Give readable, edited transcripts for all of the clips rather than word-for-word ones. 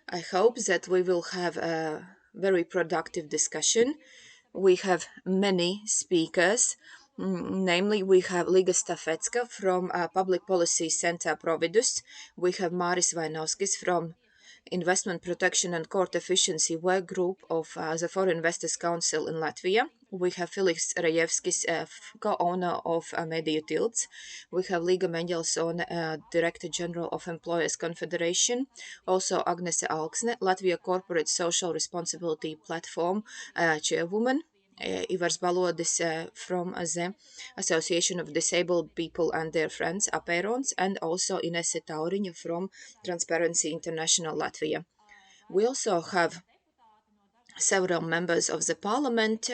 I hope that we will have a very productive discussion. We have many speakers. Namely, we have Līga Stafecka from Public Policy Center PROVIDUS. We have Māris Vainovskis from Investment Protection and Court Efficiency Work Group of the Foreign Investors Council in Latvia. We have Filips Rajevskis, co-owner of Mediju. We have Līga Menģelsone, Director General of Employers Confederation. Also Agnese Alksne, Latvia Corporate Social Responsibility Platform Chairwoman. Ivars Balodis from the Association of Disabled People and their Friends, Apeirons, and also Inese Tauriņa from Transparency International Latvia. We also have several members of the parliament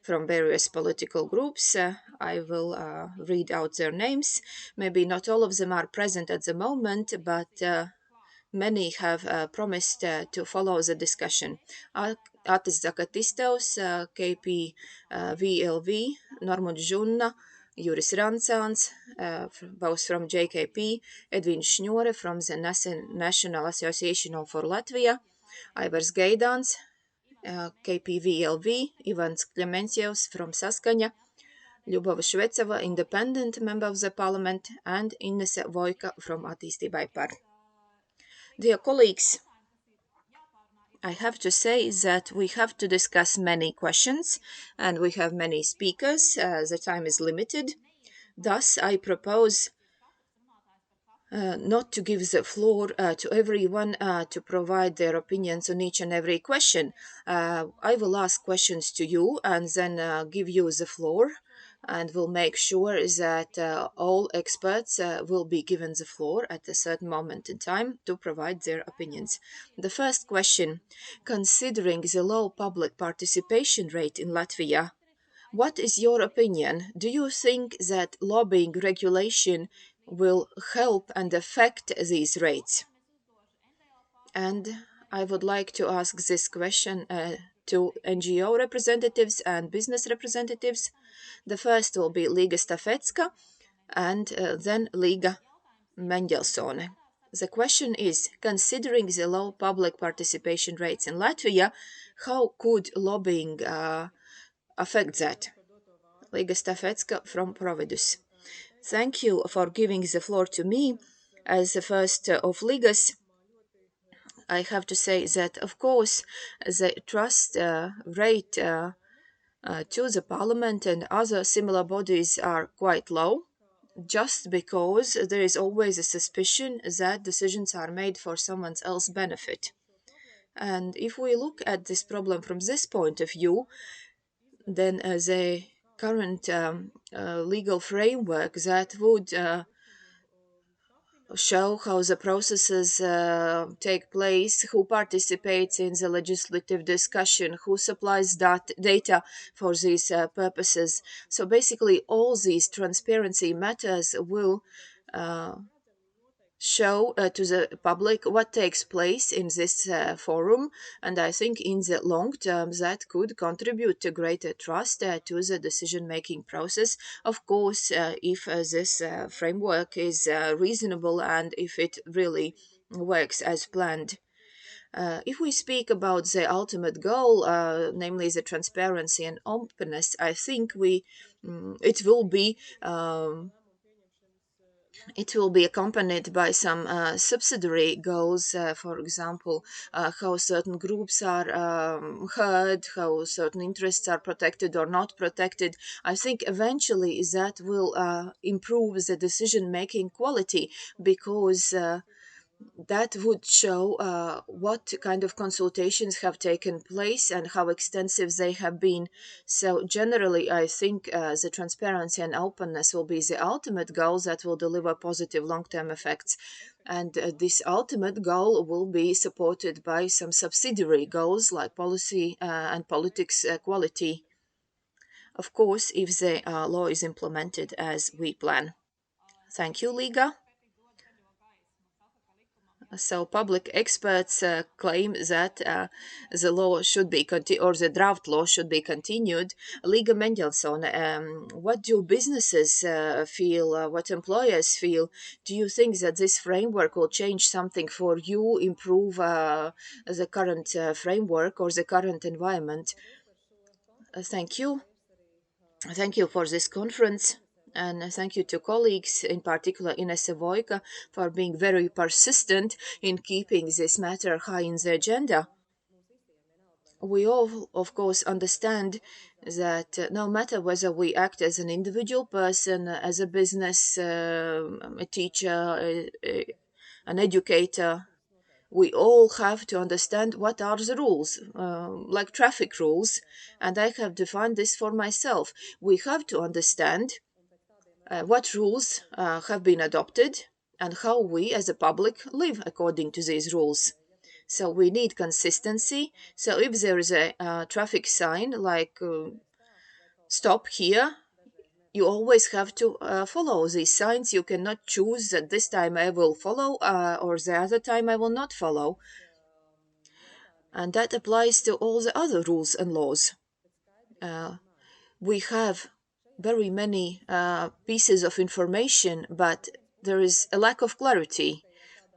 from various political groups. I will read out their names. Maybe not all of them are present at the moment, but many have promised to follow the discussion. Atis Zakatistovs, KP VLV, Normund Žunna, Juris Rancāns, both from JKP, Edvīns Šņore from the National Association for Latvia, Ivars Gaidāns, KPVLV, Ivans Klementsjevs from Saskaņa, Ļubova Švecava, independent member of the parliament, and Inese Vojka from Attīstībai par. Dear colleagues, I have to say that we have to discuss many questions and we have many speakers. The time is limited. Thus, I propose not to give the floor to everyone to provide their opinions on each and every question. I will ask questions to you and then give you the floor, and will make sure that all experts will be given the floor at a certain moment in time to provide their opinions. The first question: considering the low public participation rate in Latvia, what is your opinion? Do you think that lobbying regulation will help and affect these rates? And I would like to ask this question to NGO representatives and business representatives. The first will be Līga Stafecka and then Līga Menģelsone. The question is, considering the low public participation rates in Latvia, how could lobbying affect that? Līga Stafecka from PROVIDUS. Thank you for giving the floor to me. As the first of Līgas, I have to say that, of course, the trust rate to the parliament and other similar bodies are quite low, just because there is always a suspicion that decisions are made for someone else's benefit. And if we look at this problem from this point of view, then the current legal framework that would show how the processes take place, who participates in the legislative discussion, who supplies data for these purposes. So basically all these transparency matters will show to the public what takes place in this forum, and I think in the long term that could contribute to greater trust to the decision-making process. Of course, if this framework is reasonable and if it really works as planned. If we speak about the ultimate goal, namely the transparency and openness, I think it will be accompanied by some subsidiary goals, for example, how certain groups are heard, how certain interests are protected or not protected. I think eventually that will improve the decision-making quality, because that would show what kind of consultations have taken place and how extensive they have been. So generally, I think the transparency and openness will be the ultimate goal that will deliver positive long-term effects. And this ultimate goal will be supported by some subsidiary goals like policy and politics quality. Of course, if the law is implemented as we plan. Thank you, Līga. So public experts claim that the law should be or the draft law should be continued. Līga Menģelsone, what do businesses feel? What employers feel? Do you think that this framework will change something for you, improve the current framework or the current environment? Thank you. Thank you for this conference. And thank you to colleagues, in particular Inese for being very persistent in keeping this matter high in the agenda. We all, of course, understand that no matter whether we act as an individual person, as a business, a teacher, an educator, we all have to understand what are the rules, like traffic rules, and I have defined this for myself. We have to understand what rules have been adopted and how we as a public live according to these rules. So we need consistency. So if there is a traffic sign like stop here, you always have to follow these signs. You cannot choose that this time I will follow or the other time I will not follow. And that applies to all the other rules and laws. We have very many pieces of information, but there is a lack of clarity.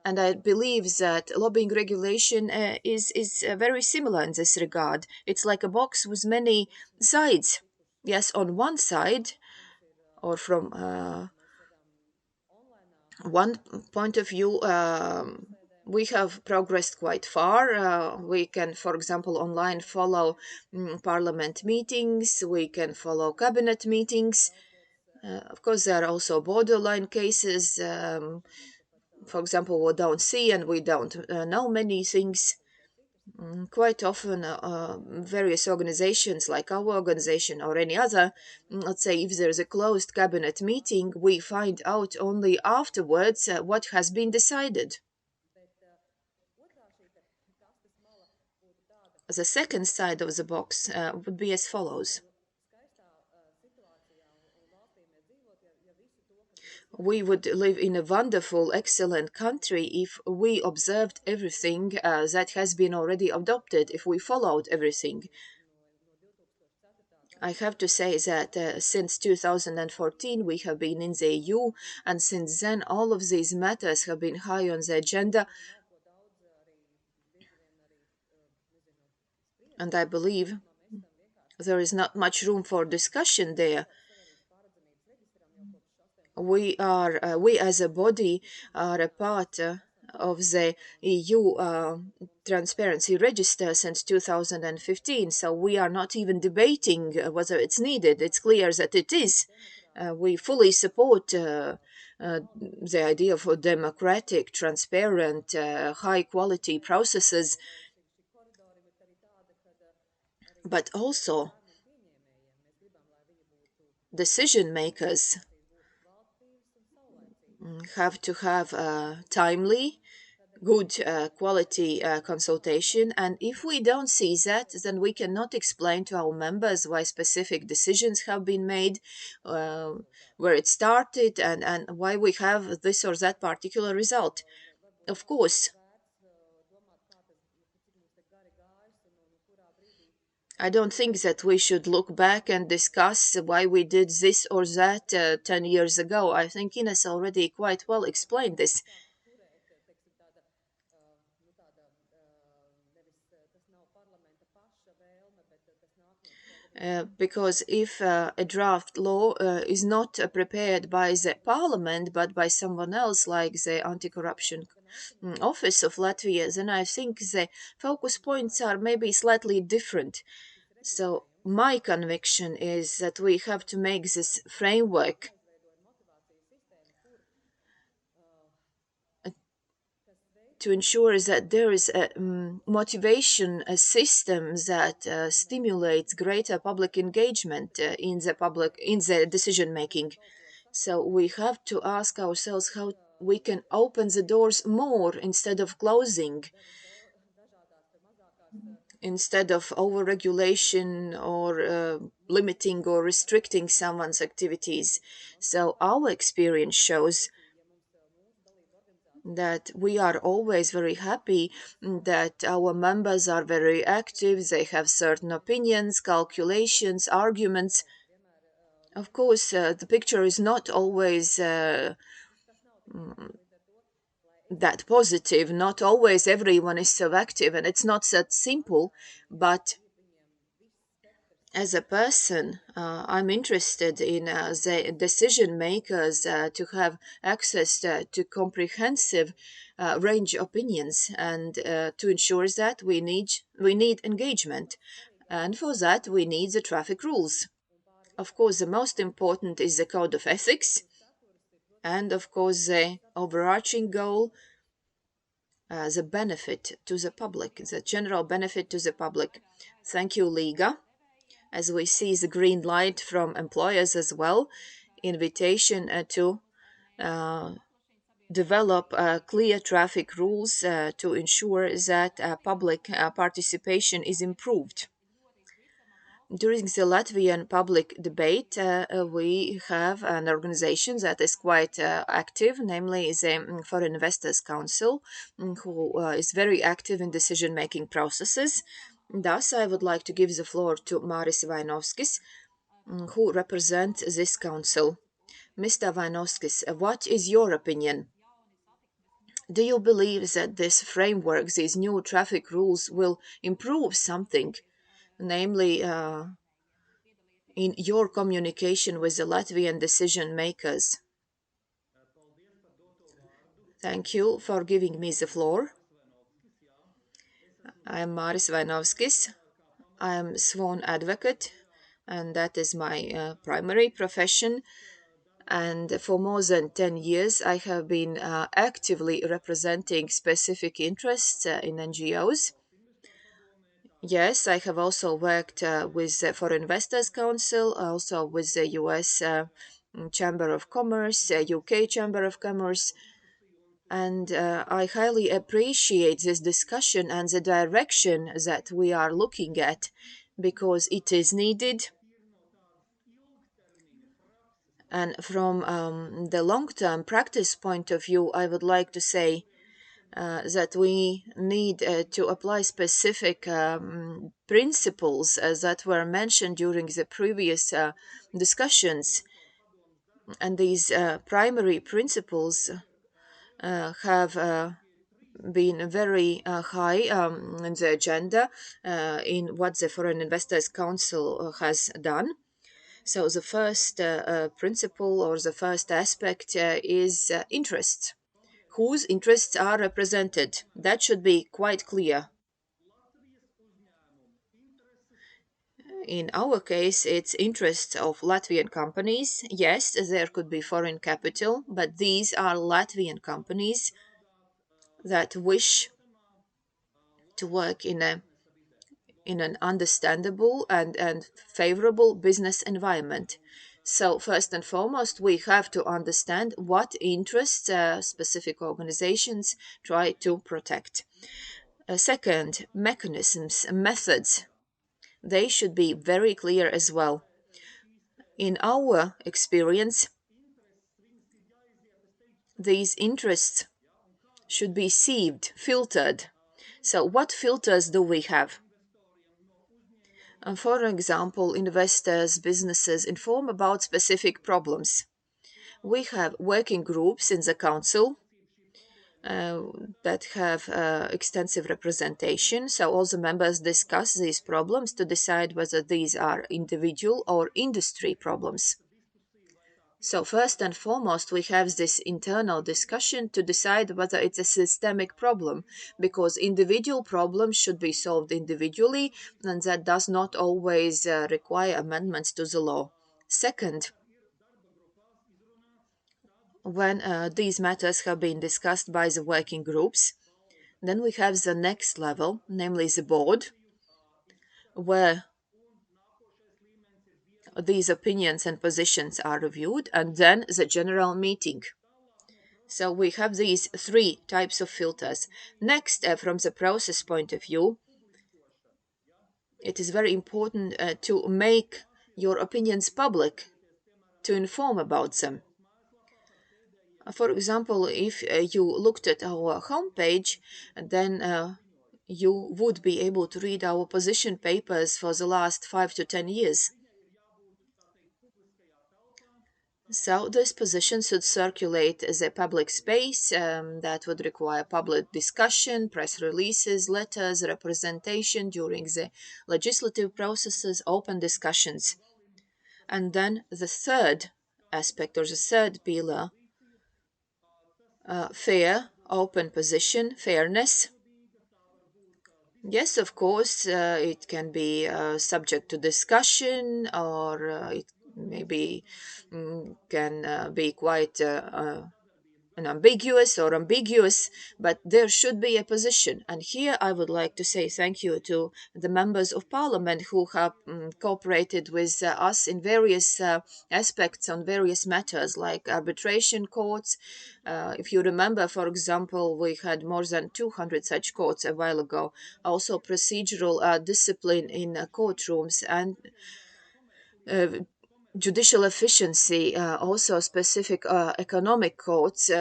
And I believe that lobbying regulation is very similar in this regard. It's like a box with many sides. Yes, on one side, or from one point of view, we have progressed quite far. We can, for example, online follow parliament meetings, we can follow cabinet meetings. Of course, there are also borderline cases. For example, we don't see and we don't know many things. Quite often, various organizations like our organization or any other, let's say if there's a closed cabinet meeting, we find out only afterwards what has been decided. The second side of the box would be as follows. We would live in a wonderful, excellent country if we observed everything that has been already adopted, if we followed everything. I have to say that since 2014 we have been in the EU, and since then all of these matters have been high on the agenda. And I believe there is not much room for discussion there. We as a body are a part of the EU transparency register since 2015, so we are not even debating whether it's needed. It's clear that it is. We fully support the idea for democratic, transparent, high-quality processes, but also decision makers have to have timely, good quality consultation, and if we don't see that, then we cannot explain to our members why specific decisions have been made, where it started, and why we have this or that particular result. Of course, I don't think that we should look back and discuss why we did this or that 10 years ago. I think Ines already quite well explained this. Because if a draft law is not prepared by the parliament but by someone else, like the anti-corruption office of Latvia, then I think the focus points are maybe slightly different. So my conviction is that we have to make this framework to ensure that there is a motivation, a system that stimulates greater public engagement in the decision making. So we have to ask ourselves how we can open the doors more instead of closing, instead of over-regulation or limiting or restricting someone's activities. So our experience shows that we are always very happy that our members are very active, they have certain opinions, calculations, arguments. Of course, the picture is not always that positive, not always everyone is so active, and it's not that simple, but as a person, I'm interested in the decision makers to have access to comprehensive range opinions, and to ensure that we need engagement, and for that we need the traffic rules. Of course, the most important is the code of ethics, and of course the overarching goal, the benefit to the public, the general benefit to the public. Thank you, Līga. As we see the green light from employers as well, invitation to develop clear traffic rules to ensure that public participation is improved. During the Latvian public debate, we have an organization that is quite active, namely the Foreign Investors Council, who is very active in decision-making processes. Thus, I would like to give the floor to Māris Vainovskis, who represents this council. Mr. Vainovskis, what is your opinion? Do you believe that this framework, these new traffic rules, will improve something, namely in your communication with the Latvian decision makers? Thank you for giving me the floor. I am Māris Vainovskis. I am sworn advocate, and that is my primary profession. And for more than 10 years, I have been actively representing specific interests in NGOs. Yes, I have also worked with the Foreign Investors Council, also with the US Chamber of Commerce, UK Chamber of Commerce, and I highly appreciate this discussion and the direction that we are looking at, because it is needed. And from the long-term practice point of view, I would like to say that we need to apply specific principles that were mentioned during the previous discussions. And these primary principles have been very high in the agenda in what the Foreign Investors Council has done. So the first principle or the first aspect is interests. Whose interests are represented? That should be quite clear. In our case, it's interests of Latvian companies. Yes, there could be foreign capital, but these are Latvian companies that wish to work in an understandable and favorable business environment. So first and foremost, we have to understand what interests specific organizations try to protect. Second, mechanisms, methods, they should be very clear as well. In our experience, these interests should be sieved, filtered. So what filters do we have? For example, investors, businesses inform about specific problems. We have working groups in the council that have extensive representation. So all the members discuss these problems to decide whether these are individual or industry problems. So first and foremost, we have this internal discussion to decide whether it's a systemic problem, because individual problems should be solved individually, and that does not always require amendments to the law. Second, when these matters have been discussed by the working groups, then we have the next level, namely the board, where these opinions and positions are reviewed, and then the general meeting. So we have these three types of filters. Next, from the process point of view, it is very important to make your opinions public, to inform about them. For example, if you looked at our homepage, then you would be able to read our position papers for the last 5 to 10 years. So this position should circulate as a public space that would require public discussion, press releases, letters, representation during the legislative processes, open discussions. And then the third aspect or the third pillar, fair, open position, fairness. Yes, of course, it can be subject to discussion, or it maybe can be quite ambiguous or ambiguous, but there should be a position. And here I would like to say thank you to the members of parliament who have cooperated with us in various aspects on various matters like arbitration courts. If you remember, for example, we had more than 200 such courts a while ago. Also, procedural discipline in courtrooms and uh, judicial efficiency, also specific economic courts.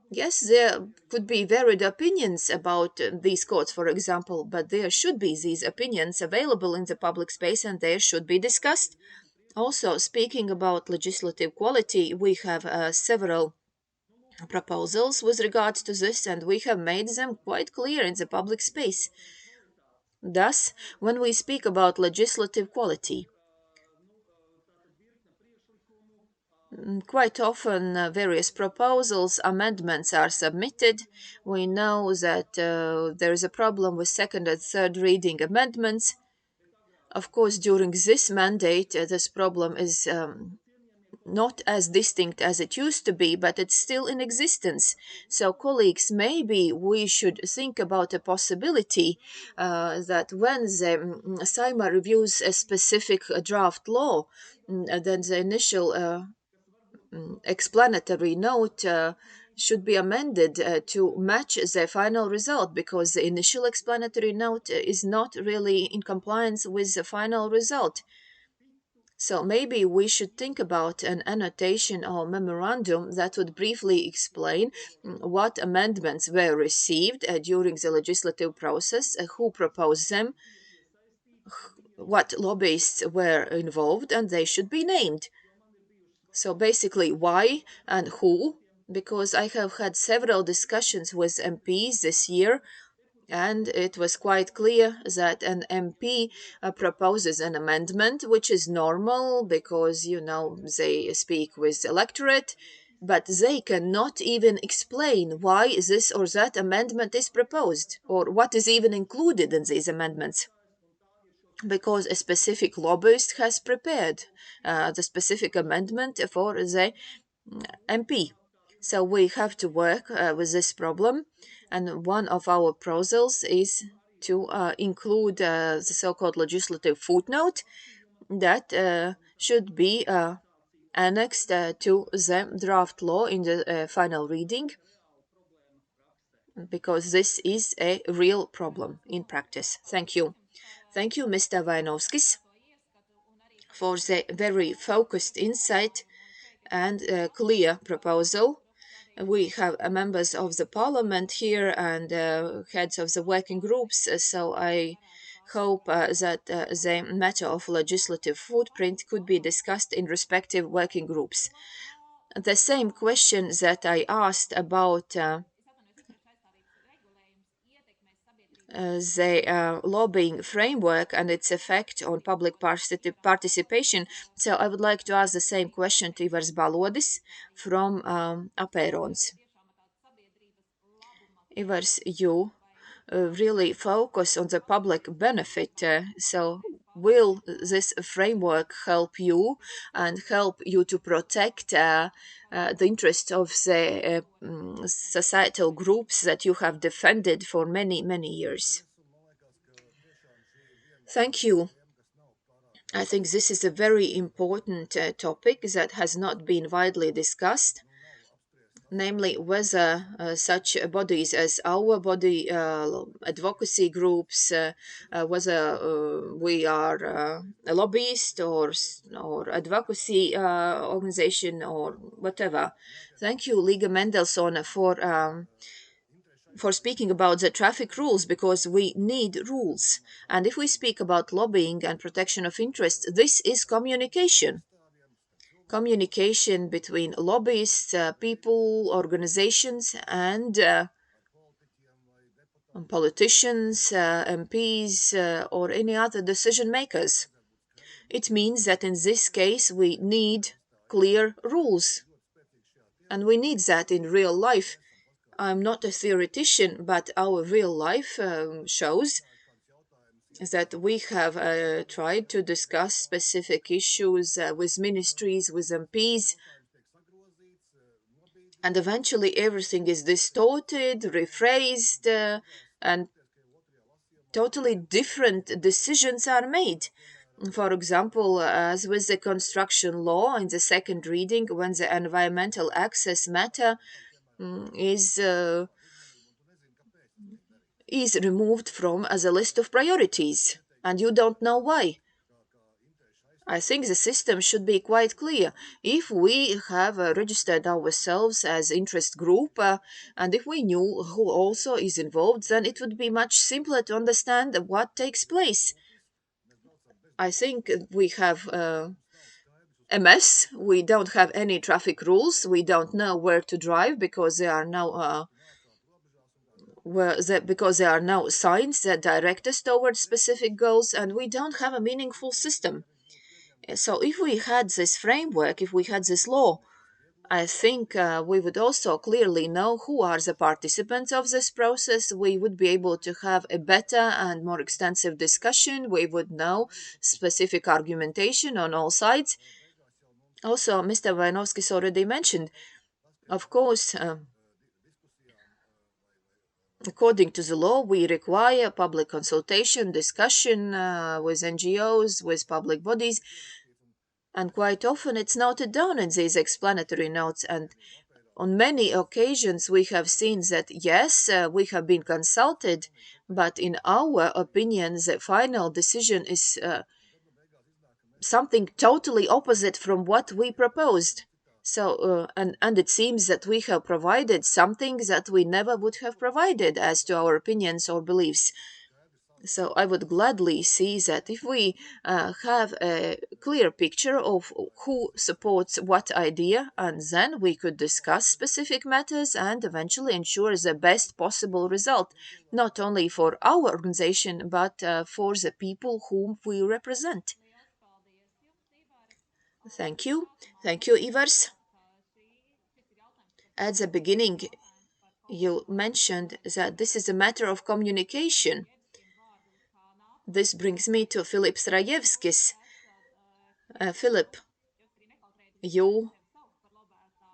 Yes, there could be varied opinions about these courts, for example, but there should be these opinions available in the public space and they should be discussed. Also, speaking about legislative quality, we have several proposals with regards to this, and we have made them quite clear in the public space. Thus, when we speak about legislative quality, quite often, various proposals, amendments are submitted. We know that there is a problem with second and third reading amendments. Of course, during this mandate, this problem is not as distinct as it used to be, but it's still in existence. So, colleagues, maybe we should think about a possibility that when the SAIMA reviews a specific draft law, then the initial explanatory note should be amended to match the final result, because the initial explanatory note is not really in compliance with the final result. So maybe we should think about an annotation or memorandum that would briefly explain what amendments were received during the legislative process, who proposed them, what lobbyists were involved, and they should be named. So basically, why and who? Because I have had several discussions with MPs this year, and it was quite clear that an MP proposes an amendment, which is normal because, they speak with the electorate, but they cannot even explain why this or that amendment is proposed, or what is even included in these amendments, because a specific lobbyist has prepared the specific amendment for the MP. So we have to work with this problem, and one of our proposals is to include the so-called legislative footnote that should be annexed to the draft law in the final reading, because this is a real problem in practice. Thank you. Thank you, Mr. Vainovskis, for the very focused insight and clear proposal. We have members of the parliament here and heads of the working groups, so I hope that the matter of legislative footprint could be discussed in respective working groups. The same question that I asked about the lobbying framework and its effect on public participation. So I would like to ask the same question to Ivars Balodis from Apeirons. Ivars, you really focus on the public benefit. So will this framework help you and help you to protect the interests of the societal groups that you have defended for many, many years? Thank you. I think this is a very important topic that has not been widely discussed. namely whether such bodies as our body, advocacy groups, whether we are a lobbyist or advocacy organization or whatever. Thank you, Līga Menģelsone, for speaking about the traffic rules, because we need rules. And if we speak about lobbying and protection of interests, this is communication between lobbyists, people, organizations, and politicians, MPs, or any other decision makers. It means that in this case we need clear rules, and we need that in real life. I'm not a theoretician, but our real life shows that we have tried to discuss specific issues with ministries, with MPs, and eventually everything is distorted, rephrased, and totally different decisions are made. For example, as with the construction law in the second reading, when the environmental access matter is removed from as a list of priorities, and you don't know why. I think the system should be quite clear. If we have registered ourselves as interest group, and if we knew who also is involved, then it would be much simpler to understand what takes place. I think we have a mess. We don't have any traffic rules. We don't know where to drive because there are now because there are now signs that direct us towards specific goals, and we don't have a meaningful system. So if we had this framework, if we had this law, I think we would also clearly know who are the participants of this process. We would be able to have a better and more extensive discussion. We would know specific argumentation on all sides. Also, Mr. Vainovskis already mentioned, of course, according to the law, we require public consultation, discussion with NGOs, with public bodies, and quite often it's noted down in these explanatory notes. And on many occasions, we have seen that yes, we have been consulted, but in our opinion, the final decision is something totally opposite from what we proposed. So, and it seems that we have provided something that we never would have provided as to our opinions or beliefs. So I would gladly see that if we have a clear picture of who supports what idea, and then we could discuss specific matters and eventually ensure the best possible result, not only for our organization, but for the people whom we represent. Thank you. Thank you, Ivars. At the beginning, you mentioned that this is a matter of communication. This brings me to Filips Rajevskis. Philip, you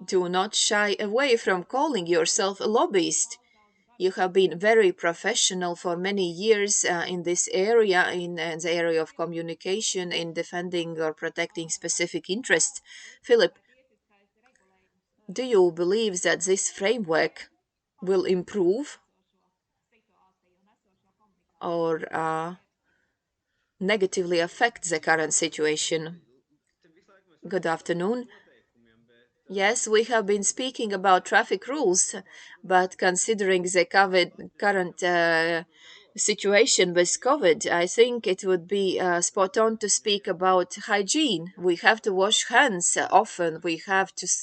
do not shy away from calling yourself a lobbyist. You have been very professional for many years in this area, in the area of communication, in defending or protecting specific interests. Philip, do you believe that this framework will improve or negatively affect the current situation? Good afternoon. Yes, we have been speaking about traffic rules, but considering the current situation with COVID, I think it would be spot on to speak about hygiene. We have to wash hands often. We have to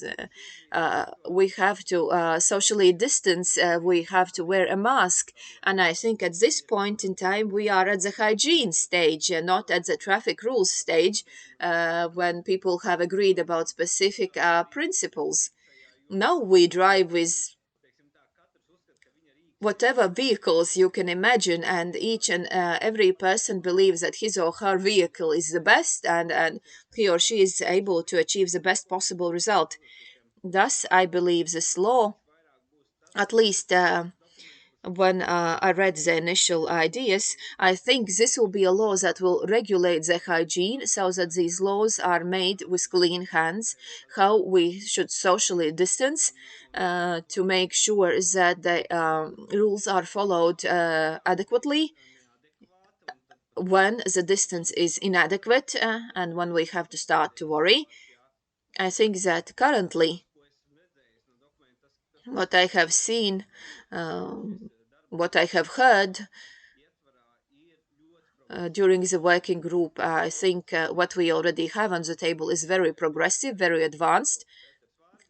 socially distance. We have to wear a mask. And I think at this point in time, we are at the hygiene stage, not at the traffic rules stage, when people have agreed about specific principles. Now we drive with whatever vehicles you can imagine, and each and every person believes that his or her vehicle is the best, and he or she is able to achieve the best possible result. Thus, I believe this law, at least when I read the initial ideas, I think this will be a law that will regulate the hygiene so that these laws are made with clean hands, how we should socially distance to make sure that the rules are followed adequately when the distance is inadequate and when we have to start to worry. I think that currently what I have seen, what I have heard during the working group, I think what we already have on the table is very progressive, very advanced.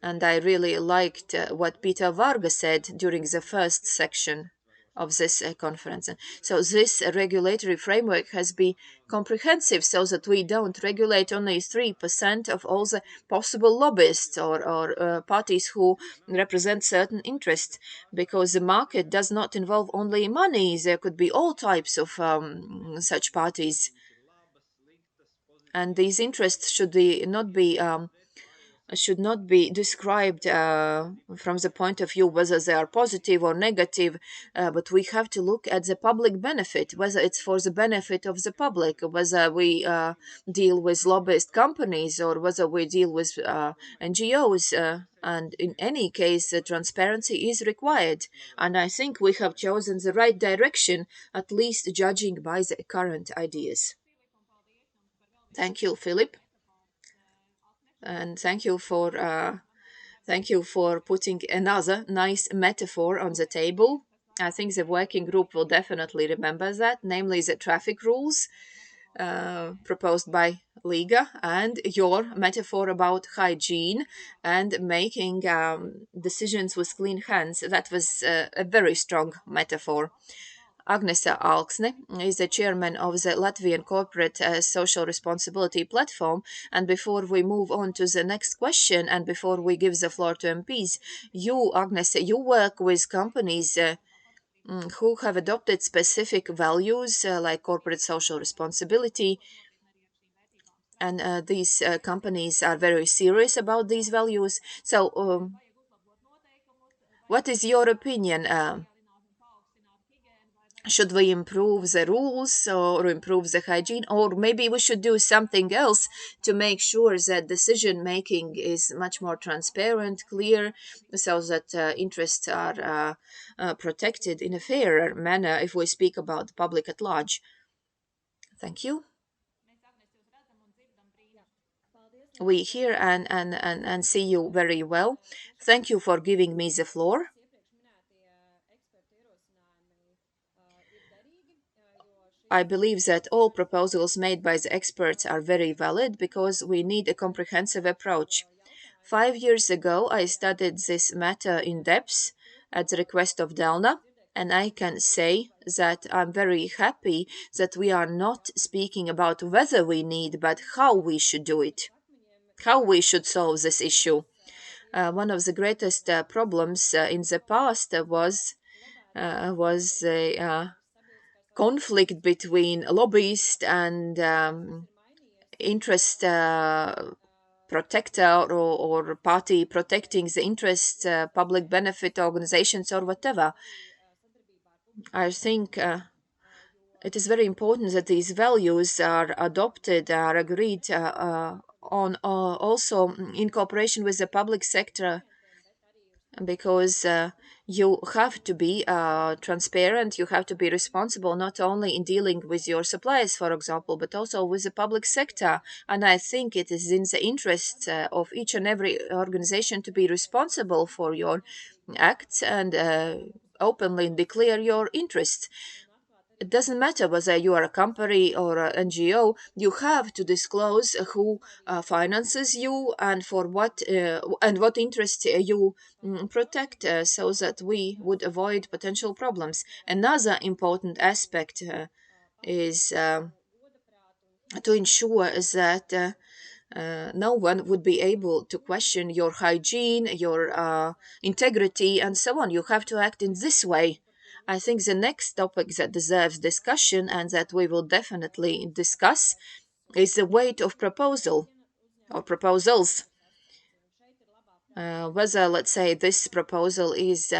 And I really liked what Peter Varga said during the first section of this conference. So this regulatory framework has been comprehensive so that we don't regulate only 3% of all the possible lobbyists or parties who represent certain interests, because the market does not involve only money. There could be all types of such parties. And these interests should not be described from the point of view whether they are positive or negative, but we have to look at the public benefit, whether it's for the benefit of the public, whether we deal with lobbyist companies or whether we deal with NGOs. And in any case, transparency is required. And I think we have chosen the right direction, at least judging by the current ideas. Thank you, Philip, and thank you for putting another nice metaphor on the table. I think the working group will definitely remember that, namely the traffic rules proposed by Līga and your metaphor about hygiene and making decisions with clean hands. That was a very strong metaphor. Agnese Alksne is the chairman of the Latvian Corporate Social Responsibility Platform. And before we move on to the next question and before we give the floor to MPs, you, Agnese, you work with companies who have adopted specific values like corporate social responsibility. And these companies are very serious about these values. So, what is your opinion? Should we improve the rules or improve the hygiene, or maybe we should do something else to make sure that decision making is much more transparent, clear, so that interests are protected in a fairer manner if we speak about the public at large? Thank you. We hear and see you very well. Thank you for giving me the floor. I believe that all proposals made by the experts are very valid because we need a comprehensive approach. 5 years ago, I studied this matter in depth at the request of Delna, and I can say that I'm very happy that we are not speaking about whether we need, but how we should do it, how we should solve this issue. One of the greatest problems in the past was a conflict between lobbyists and interest protector or party protecting the interests, public benefit organizations or whatever. I think it is very important that these values are adopted, are agreed on also in cooperation with the public sector, because you have to be transparent, you have to be responsible not only in dealing with your suppliers, for example, but also with the public sector. And I think it is in the interest of each and every organization to be responsible for your acts and openly declare your interests. It doesn't matter whether you are a company or an NGO, you have to disclose who finances you and for what and what interests you protect, so that we would avoid potential problems. Another important aspect is to ensure that no one would be able to question your hygiene, your integrity, and so on. You have to act in this way. I think the next topic that deserves discussion and that we will definitely discuss is the weight of proposal or proposals. Whether, let's say, this proposal is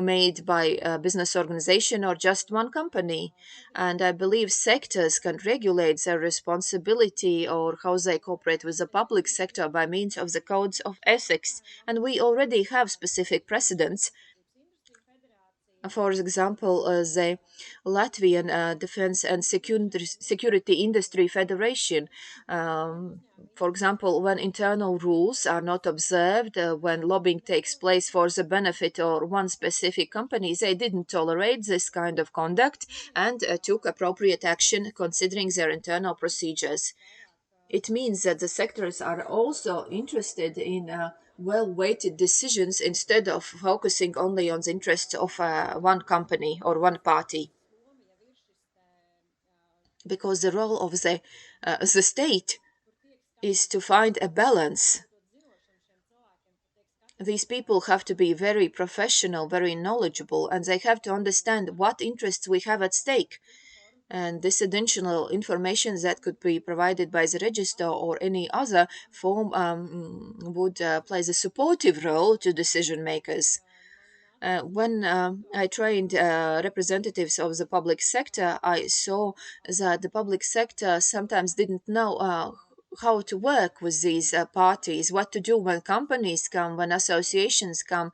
made by a business organization or just one company. And I believe sectors can regulate their responsibility or how they cooperate with the public sector by means of the codes of ethics. And we already have specific precedents. For example, the Latvian Defense and Security Industry Federation. For example, when internal rules are not observed, when lobbying takes place for the benefit of one specific company, they didn't tolerate this kind of conduct and took appropriate action considering their internal procedures. It means that the sectors are also interested in well-weighted decisions instead of focusing only on the interests of one company or one party. Because the role of the state is to find a balance. These people have to be very professional, very knowledgeable, and they have to understand what interests we have at stake. And this additional information that could be provided by the register or any other form would play a supportive role to decision makers. When I trained representatives of the public sector, I saw that the public sector sometimes didn't know how to work with these parties, what to do when companies come, when associations come,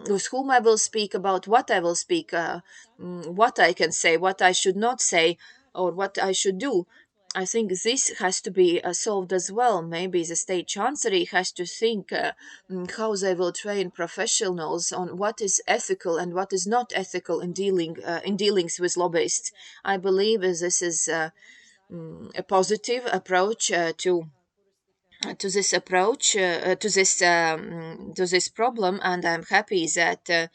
with whom I will speak, about what I will speak, what I can say, what I should not say, or what I should do. I think this has to be solved as well. Maybe the state chancery has to think how they will train professionals on what is ethical and what is not ethical in dealings with lobbyists. I believe this is a positive approach to this problem, and I'm happy that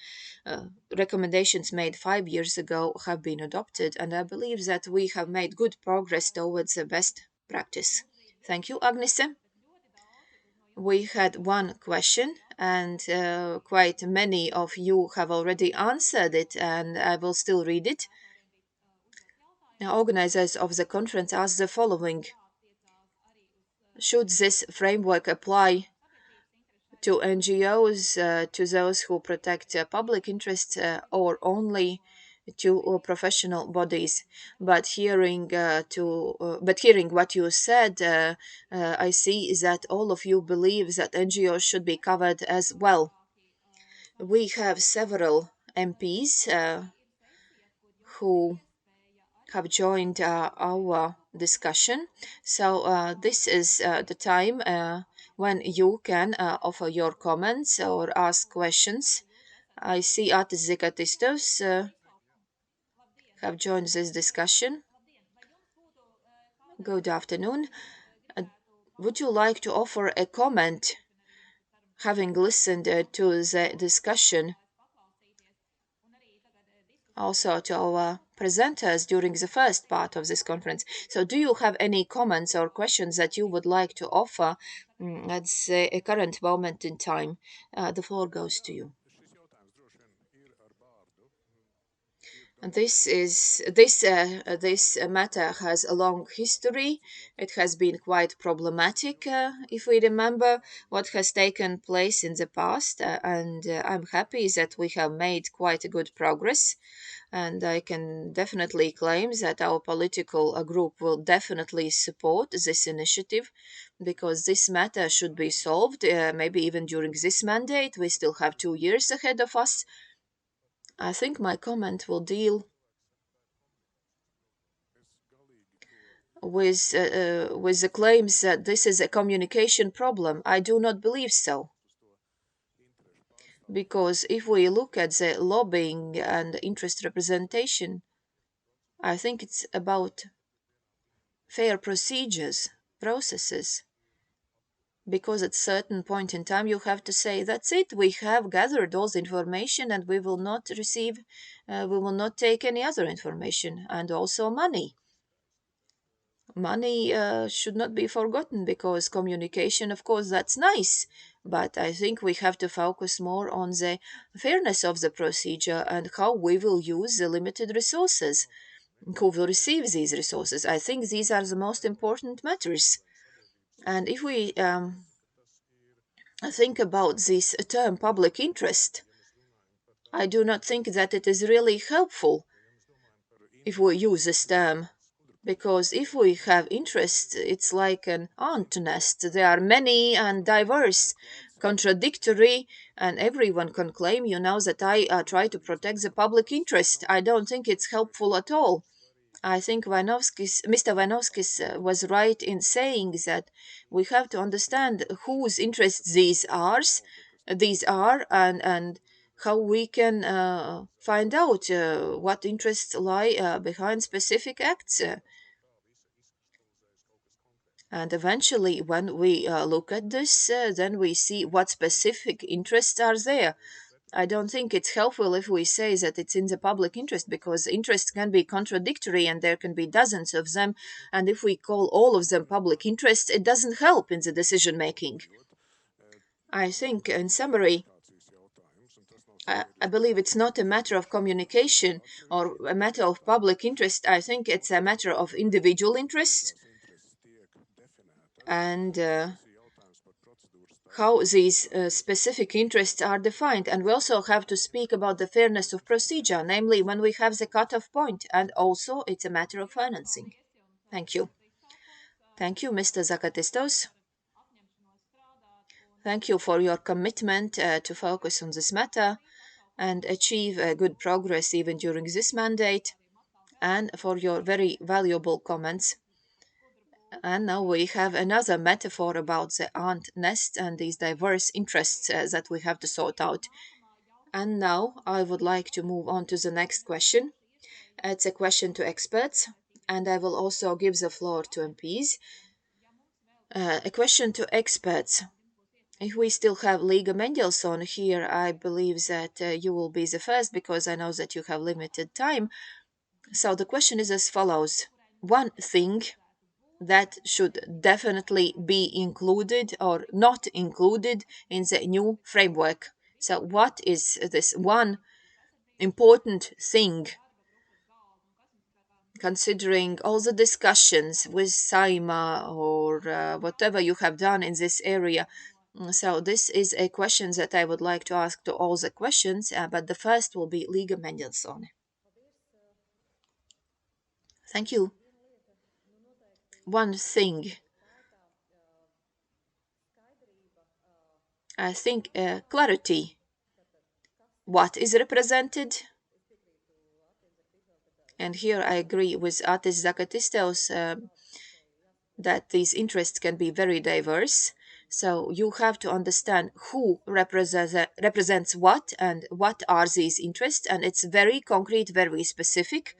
recommendations made 5 years ago have been adopted, and I believe that we have made good progress towards the best practice. Thank you, Agnese. We had one question, and quite many of you have already answered it, and I will still read it. The organizers of the conference asked the following: should this framework apply to NGOs, to those who protect public interests, or only to professional bodies? But hearing what you said, I see that all of you believe that NGOs should be covered as well. We have several MPs who have joined our discussion. So this is the time when you can offer your comments or ask questions. I see Atis Zekatistos have joined this discussion. Good afternoon. Would you like to offer a comment, having listened to the discussion? Also to our presenters during the first part of this conference. So do you have any comments or questions that you would like to offer at the current moment in time? The floor goes to you. This matter has a long history. It has been quite problematic, if we remember what has taken place in the past, and I'm happy that we have made quite a good progress. And I can definitely claim that our political group will definitely support this initiative, because this matter should be solved, maybe even during this mandate. We still have 2 years ahead of us. I think my comment will deal with the claims that this is a communication problem. I do not believe so. Because if we look at the lobbying and interest representation, I think it's about fair procedures, processes. Because at certain point in time you have to say, that's it, we have gathered all the information and we will not take any other information. And also money. Money should not be forgotten, because communication, of course, that's nice. But I think we have to focus more on the fairness of the procedure and how we will use the limited resources. Who will receive these resources? I think these are the most important matters. And if we think about this term public interest, I do not think that it is really helpful if we use this term. Because if we have interest, it's like an ant nest. There are many and diverse, contradictory, and everyone can claim, that I try to protect the public interest. I don't think it's helpful at all. I think Mr. Vainovskis was right in saying that we have to understand whose interests these are, and how we can find out what interests lie behind specific acts. And eventually, when we look at this, then we see what specific interests are there. I don't think it's helpful if we say that it's in the public interest, because interests can be contradictory and there can be dozens of them. And if we call all of them public interests, it doesn't help in the decision making. I think, in summary, I believe it's not a matter of communication or a matter of public interest. I think it's a matter of individual interest and how these specific interests are defined. And we also have to speak about the fairness of procedure, namely when we have the cutoff point, and also it's a matter of financing. Thank you. Thank you, Mr. Zakatistos. Thank you for your commitment to focus on this matter and achieve good progress even during this mandate, and for your very valuable comments. And now we have another metaphor about the ant nest and these diverse interests that we have to sort out. And now I would like to move on to the next question. It's a question to experts, and I will also give the floor to MPs. A question to experts. If we still have Līga Menģelsone here, I believe that you will be the first, because I know that you have limited time. So the question is as follows. One thing that should definitely be included or not included in the new framework. So what is this one important thing, considering all the discussions with Saima or whatever you have done in this area? So this is a question that I would like to ask to all the questions, but the first will be Līga Menģelsone. Thank you. One thing, I think clarity. What is represented? And here I agree with Atis Zakatistos that these interests can be very diverse. So you have to understand who represents what and what are these interests. And it's very concrete, very specific.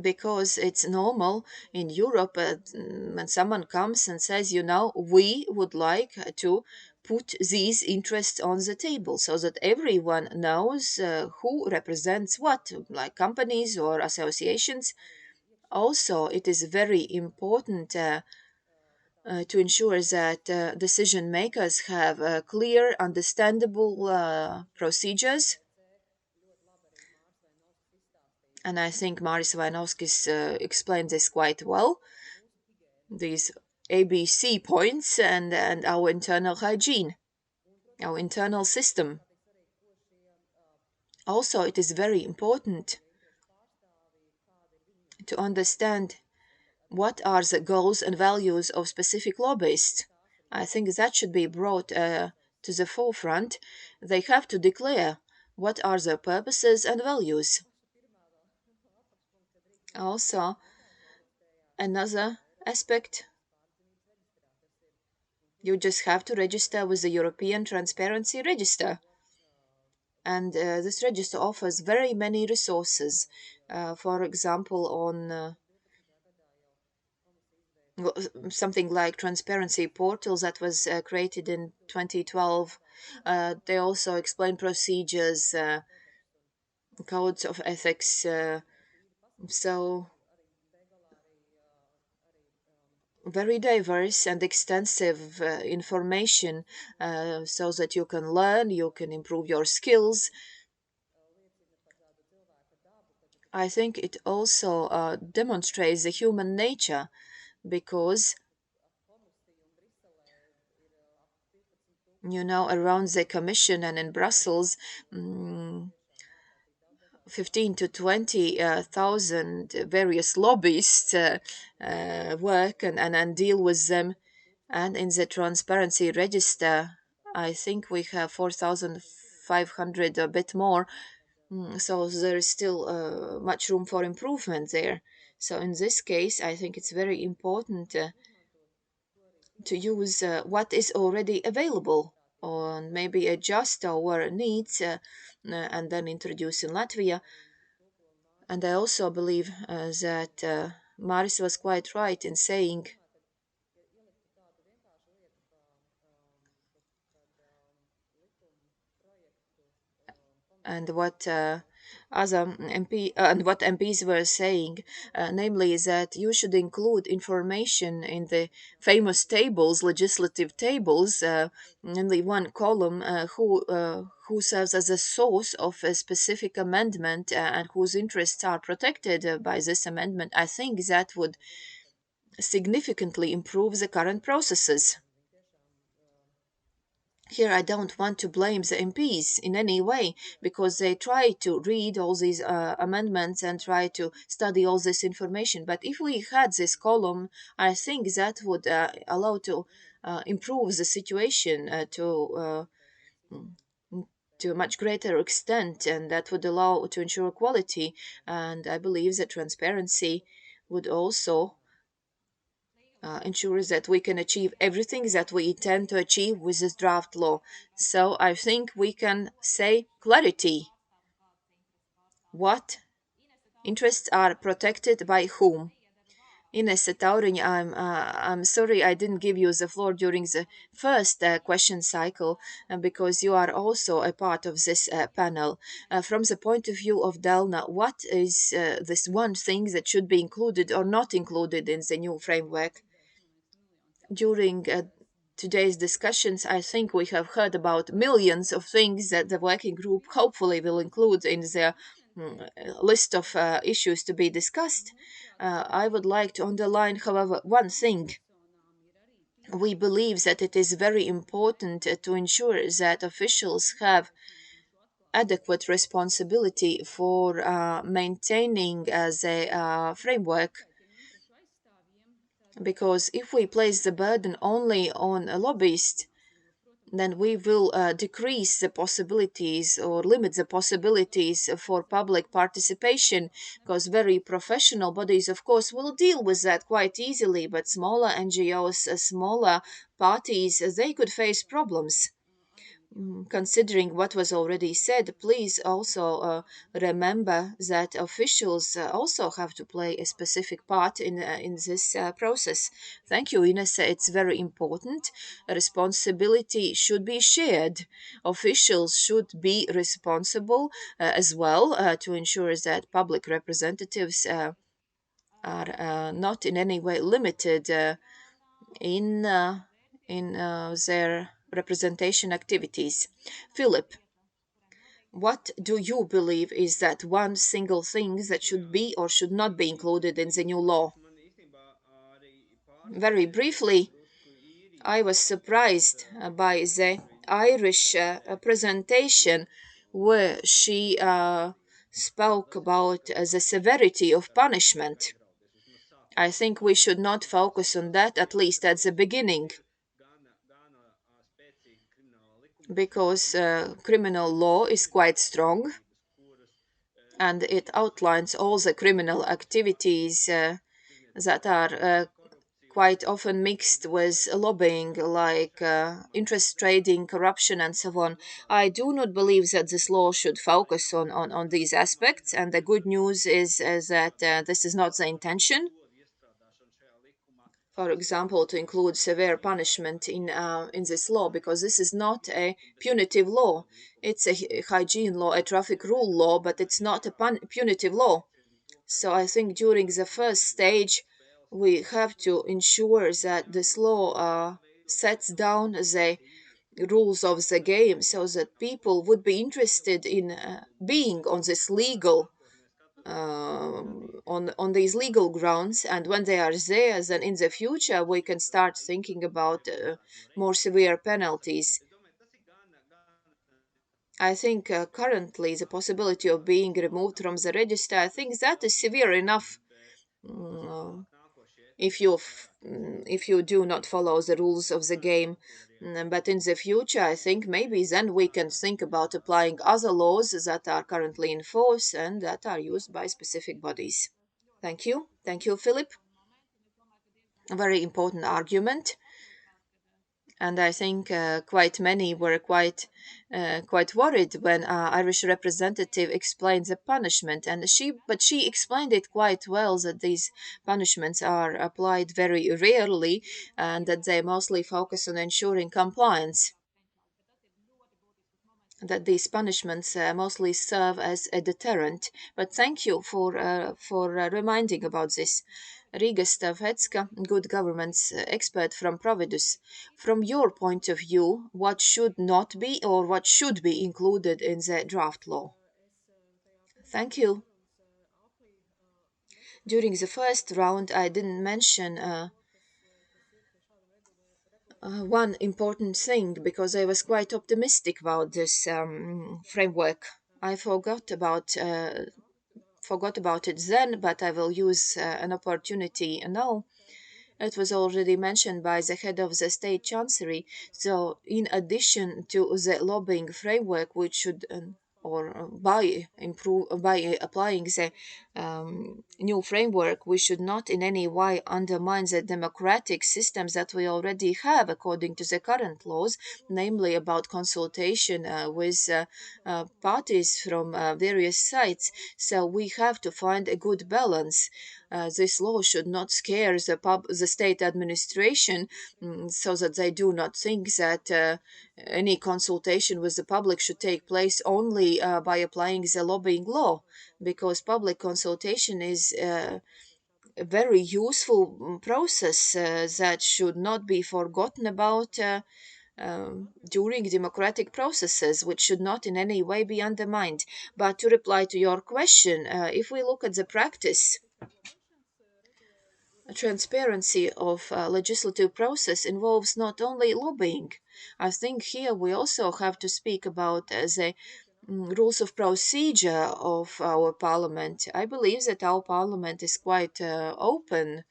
Because it's normal in Europe when someone comes and says, we would like to put these interests on the table so that everyone knows who represents what, like companies or associations. Also, it is very important to ensure that decision makers have clear, understandable procedures. And I think Māris Vainovskis explained this quite well. These ABC points and our internal hygiene, our internal system. Also, it is very important to understand what are the goals and values of specific lobbyists. I think that should be brought to the forefront. They have to declare what are their purposes and values. Also, another aspect, you just have to register with the European Transparency Register. And this register offers very many resources. For example, on something like transparency portal that was created in 2012. They also explain procedures, codes of ethics. So very diverse and extensive information so that you can learn, you can improve your skills. I think it also demonstrates the human nature, because around the Commission and in Brussels, 15 to 20,000 various lobbyists work and deal with them. And in the transparency register, I think we have 4,500, a bit more. So there is still much room for improvement there. So in this case, I think it's very important to use what is already available or maybe adjust our needs and then introduce in Latvia. And I also believe that Māris was quite right in saying, and what other and what MPs were saying, namely that you should include information in the famous tables, legislative tables, namely one column who serves as a source of a specific amendment and whose interests are protected by this amendment. I think that would significantly improve the current processes. Here, I don't want to blame the MPs in any way because they try to read all these amendments and try to study all this information. But if we had this column, I think that would allow to improve the situation to a much greater extent, and that would allow to ensure quality. And I believe that transparency would also ensures that we can achieve everything that we intend to achieve with this draft law. So I think we can say clarity. What interests are protected by whom? Inese, Tauriņa, I'm sorry I didn't give you the floor during the first question cycle because you are also a part of this panel. From the point of view of Delna, what is this one thing that should be included or not included in the new framework? During today's discussions, I think we have heard about millions of things that the working group hopefully will include in their list of issues to be discussed. I would like to underline, however, one thing. We believe that it is very important to ensure that officials have adequate responsibility for maintaining the framework, because if we place the burden only on a lobbyist, then we will decrease the possibilities or limit the possibilities for public participation, because very professional bodies, of course, will deal with that quite easily, but smaller NGOs, smaller parties, they could face problems. Considering what was already said, please also remember that officials also have to play a specific part in this process. Thank you, Inese. It's very important. Responsibility should be shared. Officials should be responsible as well to ensure that public representatives are not in any way limited in their representation activities. Philip, what do you believe is that one single thing that should be or should not be included in the new law? Very briefly, I was surprised by the Irish presentation where she spoke about the severity of punishment. I think we should not focus on that, at least at the beginning, because criminal law is quite strong and it outlines all the criminal activities that are quite often mixed with lobbying, like interest trading, corruption, and so on. I do not believe that this law should focus on these aspects, and the good news is that this is not the intention. For example, to include severe punishment in this law, because this is not a punitive law. It's a hygiene law, a traffic rule law, but it's not a punitive law. So I think during the first stage, we have to ensure that this law sets down the rules of the game so that people would be interested in being on this legal on these legal grounds, and when they are there, then in the future we can start thinking about more severe penalties. I think currently the possibility of being removed from the register, I think that is severe enough. Mm, if you do not follow the rules of the game. But in the future, I think maybe then we can think about applying other laws that are currently in force and that are used by specific bodies. Thank you. Thank you, Philip. A very important argument. And I think quite many were quite worried when Irish representative explained the punishment, and she explained it quite well that these punishments are applied very rarely, and that they mostly focus on ensuring compliance. That these punishments mostly serve as a deterrent. But thank you for reminding about this. Riga Stafecka, good governance expert from PROVIDUS. From your point of view, what should not be or what should be included in the draft law? Thank you. During the first round, I didn't mention one important thing because I was quite optimistic about this framework. I forgot about it then, but I will use an opportunity now. It was already mentioned by the head of the state chancery. So, in addition to the lobbying framework, which should or by applying the new framework, we should not in any way undermine the democratic systems that we already have according to the current laws, namely about consultation with parties from various sides. So we have to find a good balance. This law should not scare the state administration so that they do not think that any consultation with the public should take place only by applying the lobbying law, because public consultation is a very useful process that should not be forgotten about during democratic processes, which should not in any way be undermined. But to reply to your question, if we look at the practice, transparency of legislative process involves not only lobbying. I think here we also have to speak about the rules of procedure of our parliament. I believe that our parliament is quite open,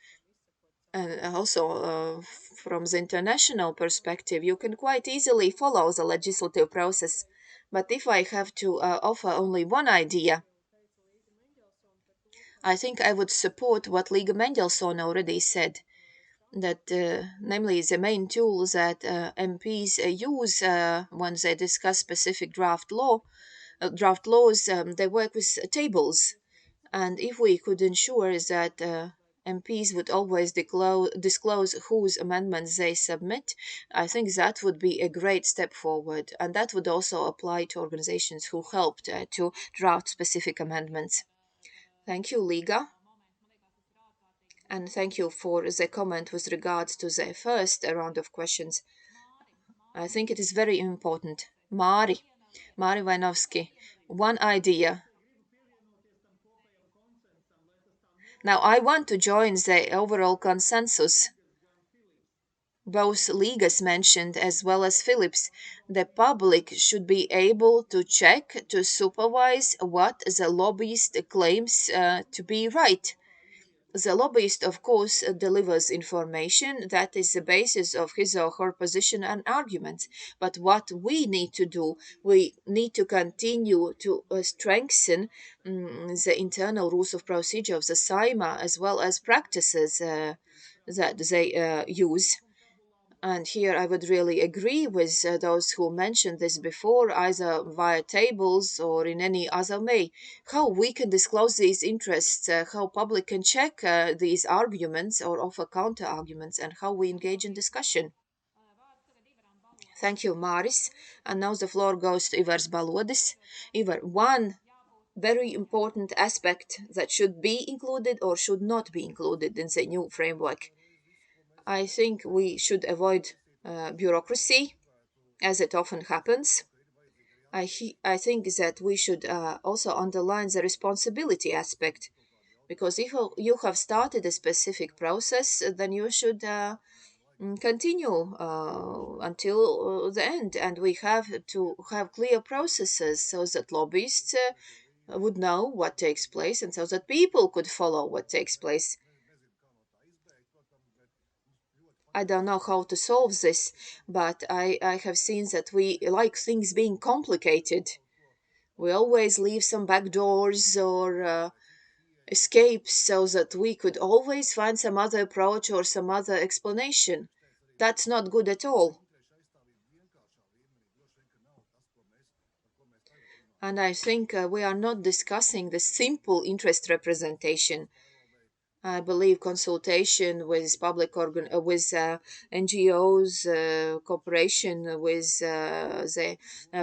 and also from the international perspective, you can quite easily follow the legislative process. But if I have to offer only one idea, I think I would support what Līga Menģelsone already said, that namely the main tool that MPs use when they discuss specific draft laws, they work with tables. And if we could ensure that MPs would always disclose whose amendments they submit, I think that would be a great step forward. And that would also apply to organizations who helped to draft specific amendments. Thank you, Liga. And thank you for the comment with regards to the first round of questions. I think it is very important. Māri Vainovski, one idea. Now, I want to join the overall consensus. Both Līgas mentioned as well as Filips, the public should be able to check, to supervise what the lobbyist claims to be right. The lobbyist, of course, delivers information that is the basis of his or her position and arguments. But what we need to do, we need to continue to strengthen the internal rules of procedure of the SAIMA as well as practices that they use. And here I would really agree with those who mentioned this before, either via tables or in any other way. How we can disclose these interests, how public can check these arguments or offer counter arguments, and how we engage in discussion. Thank you, Māris. And now the floor goes to Ivars Balodis. Ivar, one very important aspect that should be included or should not be included in the new framework. I think we should avoid bureaucracy, as it often happens. I think that we should also underline the responsibility aspect, because if you have started a specific process, then you should continue until the end, and we have to have clear processes so that lobbyists would know what takes place and so that people could follow what takes place. I don't know how to solve this, but I have seen that we like things being complicated. We always leave some back doors or escapes so that we could always find some other approach or some other explanation. That's not good at all. And I think we are not discussing the simple interest representation. I believe consultation with with NGOs, cooperation with the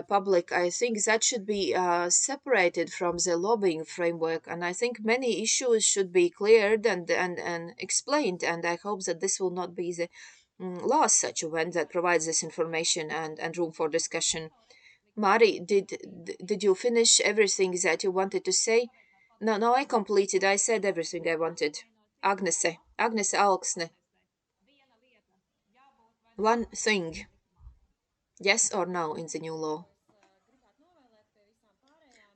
public. I think that should be separated from the lobbying framework, and I think many issues should be cleared and explained. And I hope that this will not be the last such event that provides this information and room for discussion. Mari, did you finish everything that you wanted to say? No, no, I completed. I said everything I wanted. Agnese Alksne. One thing, yes or no, in the new law.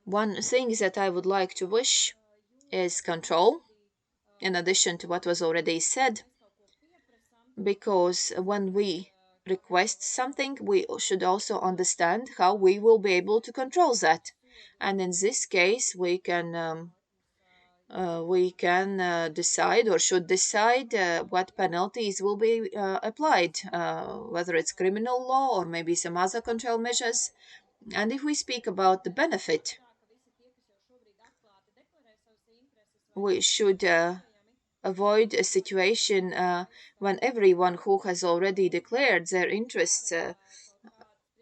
One thing that I would like to wish is control, in addition to what was already said, because when we request something, we should also understand how we will be able to control that. And in this case, we can decide or should decide what penalties will be applied, whether it's criminal law or maybe some other control measures. And if we speak about the benefit, we should avoid a situation when everyone who has already declared their interests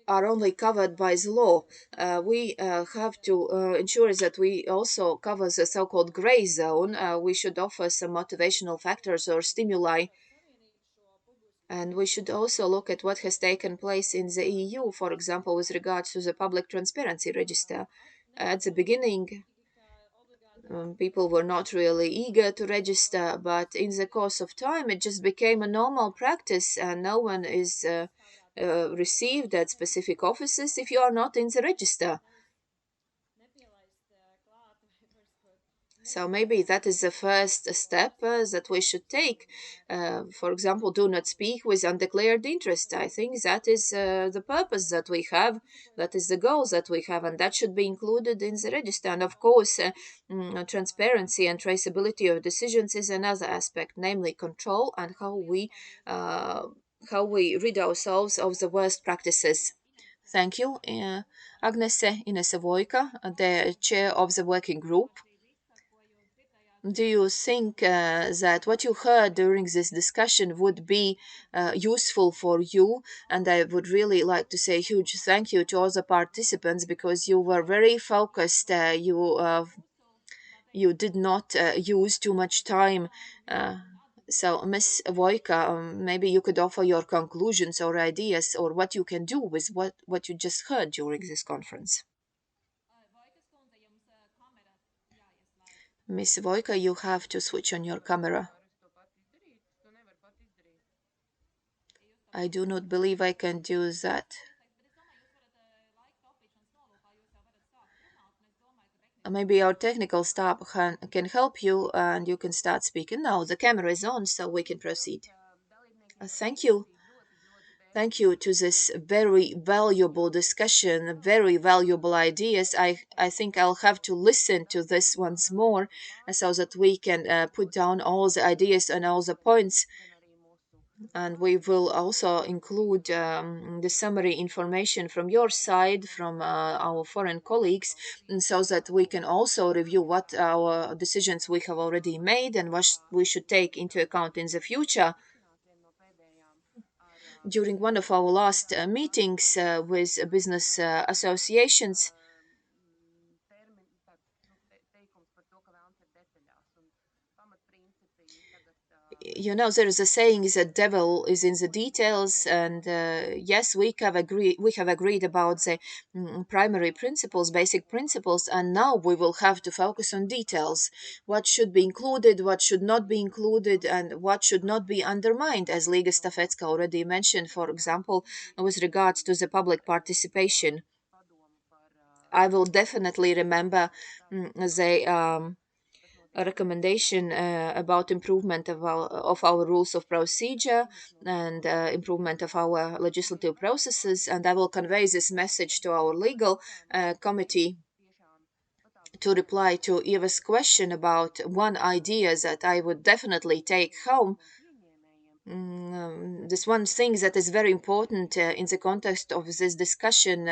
are only covered by the law. We have to ensure that we also cover the so-called gray zone. We should offer some motivational factors or stimuli. And we should also look at what has taken place in the EU, for example, with regards to the public transparency register. At the beginning, people were not really eager to register, but in the course of time, it just became a normal practice, and no one is received at specific offices if you are not in the register. So maybe that is the first step that we should take. For example, do not speak with undeclared interest. I think that is the purpose that we have, that is the goals that we have, and that should be included in the register. And of course, transparency and traceability of decisions is another aspect, namely control and how we rid ourselves of the worst practices. Thank you, Agnese Inese Vojka, the chair of the working group. Do you think that what you heard during this discussion would be useful for you? And I would really like to say a huge thank you to all the participants because you were very focused. You did not use too much time. So, Miss Vojka, maybe you could offer your conclusions or ideas or what you can do with what you just heard during this conference. Miss Vojka, you have to switch on your camera. I do not believe I can do that. Maybe our technical staff can help you and you can start speaking. Now the camera is on, so we can proceed. Thank you. Thank you to this very valuable discussion, very valuable ideas. I think I'll have to listen to this once more so that we can put down all the ideas and all the points. And we will also include the summary information from your side, from our foreign colleagues, so that we can also review what our decisions we have already made and what we should take into account in the future. During one of our last meetings with business associations, you know, there is a saying: "Is the devil is in the details," and yes, we have agreed about the primary principles, basic principles, and now we will have to focus on details: what should be included, what should not be included, and what should not be undermined, as Līga Stafecka already mentioned, for example, with regards to the public participation. I will definitely remember the a recommendation about improvement of our rules of procedure and improvement of our legislative processes, and I will convey this message to our legal committee to reply to Eva's question about one idea that I would definitely take home. This one thing that is very important in the context of this discussion,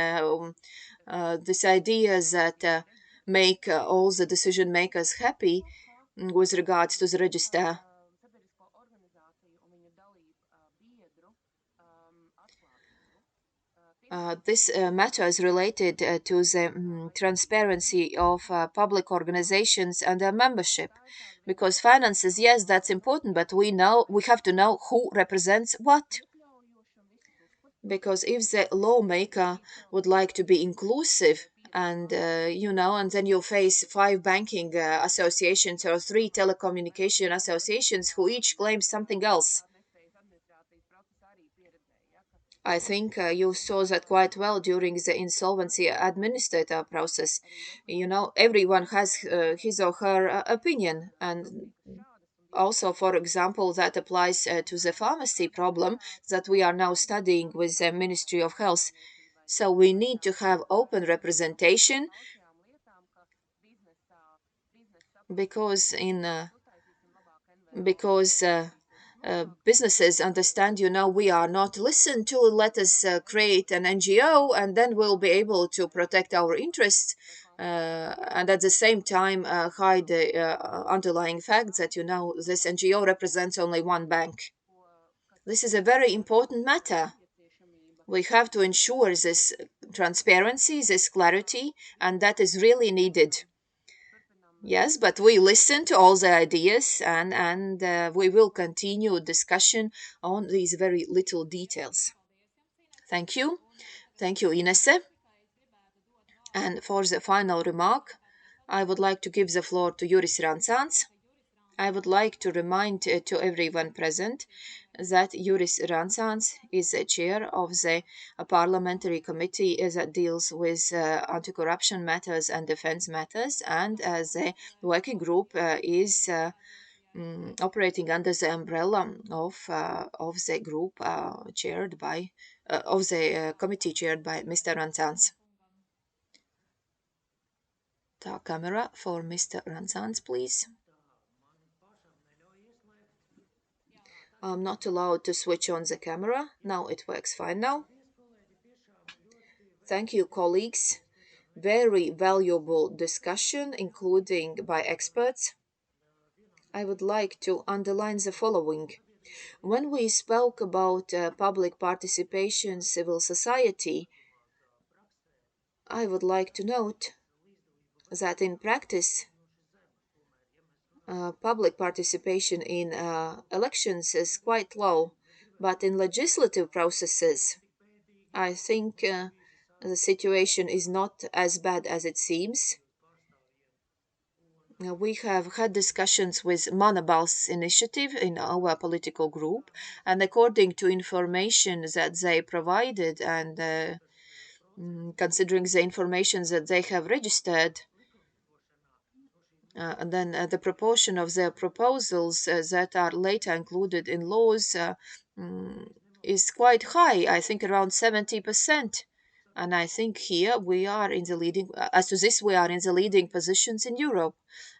this idea that make all the decision makers happy with regards to the register. This matter is related to the transparency of public organizations and their membership, because finances, yes, that's important, but we have to know who represents what. Because if the lawmaker would like to be inclusive, and and then you face five banking associations or three telecommunication associations who each claim something else. I think you saw that quite well during the insolvency administrator process. Everyone has his or her opinion, and also, for example, that applies to the pharmacy problem that we are now studying with the Ministry of Health. So we need to have open representation, because businesses understand, we are not listened to. Let us create an NGO, and then we'll be able to protect our interests, and at the same time hide the underlying fact that, this NGO represents only one bank. This is a very important matter. We have to ensure this transparency, this clarity, and that is really needed. Yes, but we listen to all the ideas, and we will continue discussion on these very little details. Thank you. Thank you, Inese. And for the final remark, I would like to give the floor to Juris Rantsāns. I would like to remind to everyone present that Juris Rantsāns is the chair of the parliamentary committee that deals with anti-corruption matters and defense matters, and the working group is operating under the umbrella of the group chaired by of the committee chaired by Mr. Rantsāns. The camera for Mr. Rantsāns, please. I'm not allowed to switch on the camera. Now it works fine now. Thank you, colleagues. Very valuable discussion, including by experts. I would like to underline the following. When we spoke about public participation, civil society, I would like to note that in practice, public participation in elections is quite low, but in legislative processes, I think the situation is not as bad as it seems. We have had discussions with Māris initiative in our political group, and according to information that they provided, and considering the information that they have registered, and then the proportion of their proposals that are later included in laws is quite high, I think around 70%. And I think here we are in the leading, as to this, we are in the leading positions in Europe.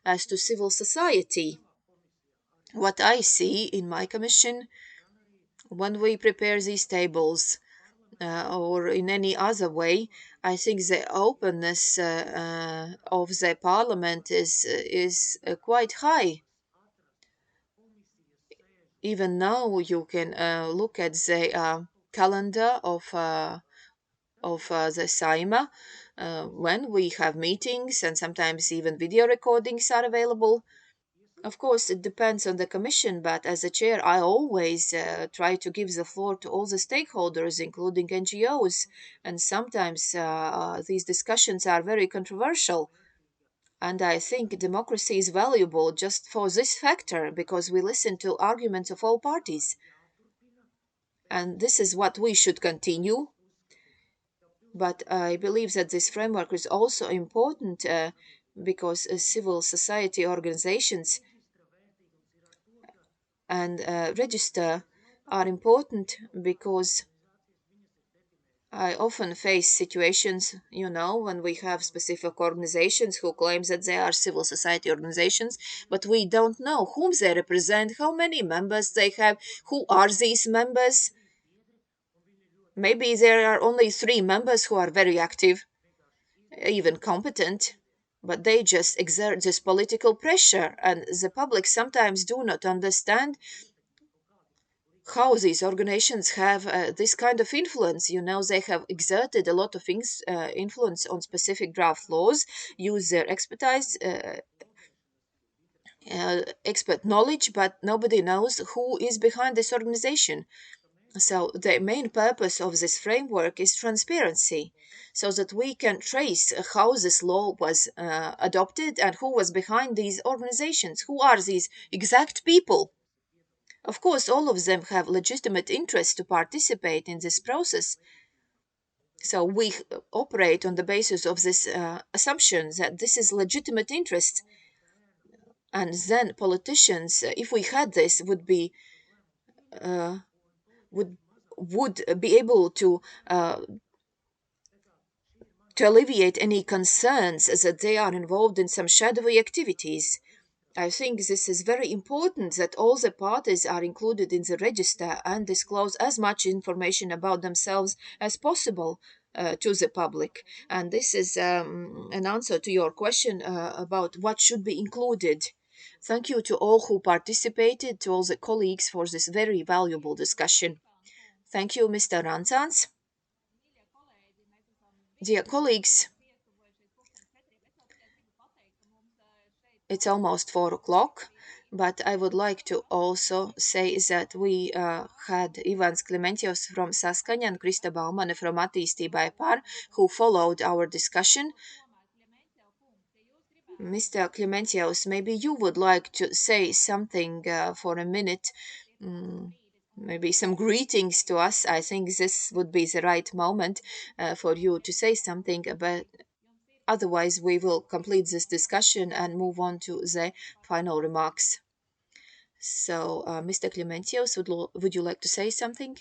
As to civil society, what I see in my commission, when we prepare these tables, or in any other way, I think the openness of the parliament is quite high. Even now, you can look at the calendar of the Saima when we have meetings, and sometimes even video recordings are available. Of course, it depends on the commission, but as a chair, I always try to give the floor to all the stakeholders, including NGOs. And sometimes these discussions are very controversial. And I think democracy is valuable just for this factor because we listen to arguments of all parties. And this is what we should continue. But I believe that this framework is also important because civil society organizations and register are important because I often face situations, when we have specific organizations who claim that they are civil society organizations, but we don't know whom they represent, how many members they have, who are these members. Maybe there are only 3 members who are very active, even competent, but they just exert this political pressure, and the public sometimes do not understand how these organizations have this kind of influence. They have exerted a lot of influence on specific draft laws, use their expert knowledge, but nobody knows who is behind this organization. So the main purpose of this framework is transparency, so that we can trace how this law was adopted and who was behind these organizations, who are these exact people. Of course, all of them have legitimate interest to participate in this process. So we operate on the basis of this assumption that this is legitimate interest. And then politicians, if we had this, uh, would would be able to alleviate any concerns that they are involved in some shadowy activities. I think this is very important that all the parties are included in the register and disclose as much information about themselves as possible to the public. And this is an answer to your question about what should be included. Thank you to all who participated, to all the colleagues for this very valuable discussion. Thank you, Mr. Ranzans. Dear colleagues, it's almost 4 o'clock, but I would like to also say that we had Ivans Klimentios from Saskaņa and Krista Baumane from Attīstībai par, who followed our discussion. Mr. Klimentios, maybe you would like to say something for a minute, maybe some greetings to us. I think this would be the right moment for you to say something, but otherwise, we will complete this discussion and move on to the final remarks. So, Mr. Klimentios, would you like to say something?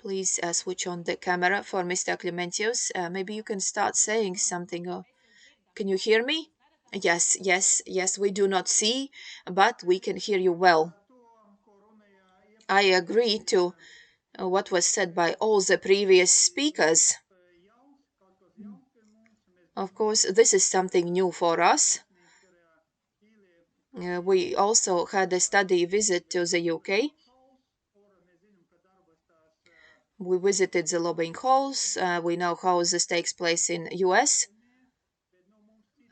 Please switch on the camera for Mr. Klimentios. Maybe you can start saying something. Can you hear me? Yes, yes, yes, we do not see, but we can hear you well. I agree to what was said by all the previous speakers. Of course, this is something new for us. We also had a study visit to the UK. We visited the lobbying halls. We know how this takes place in US.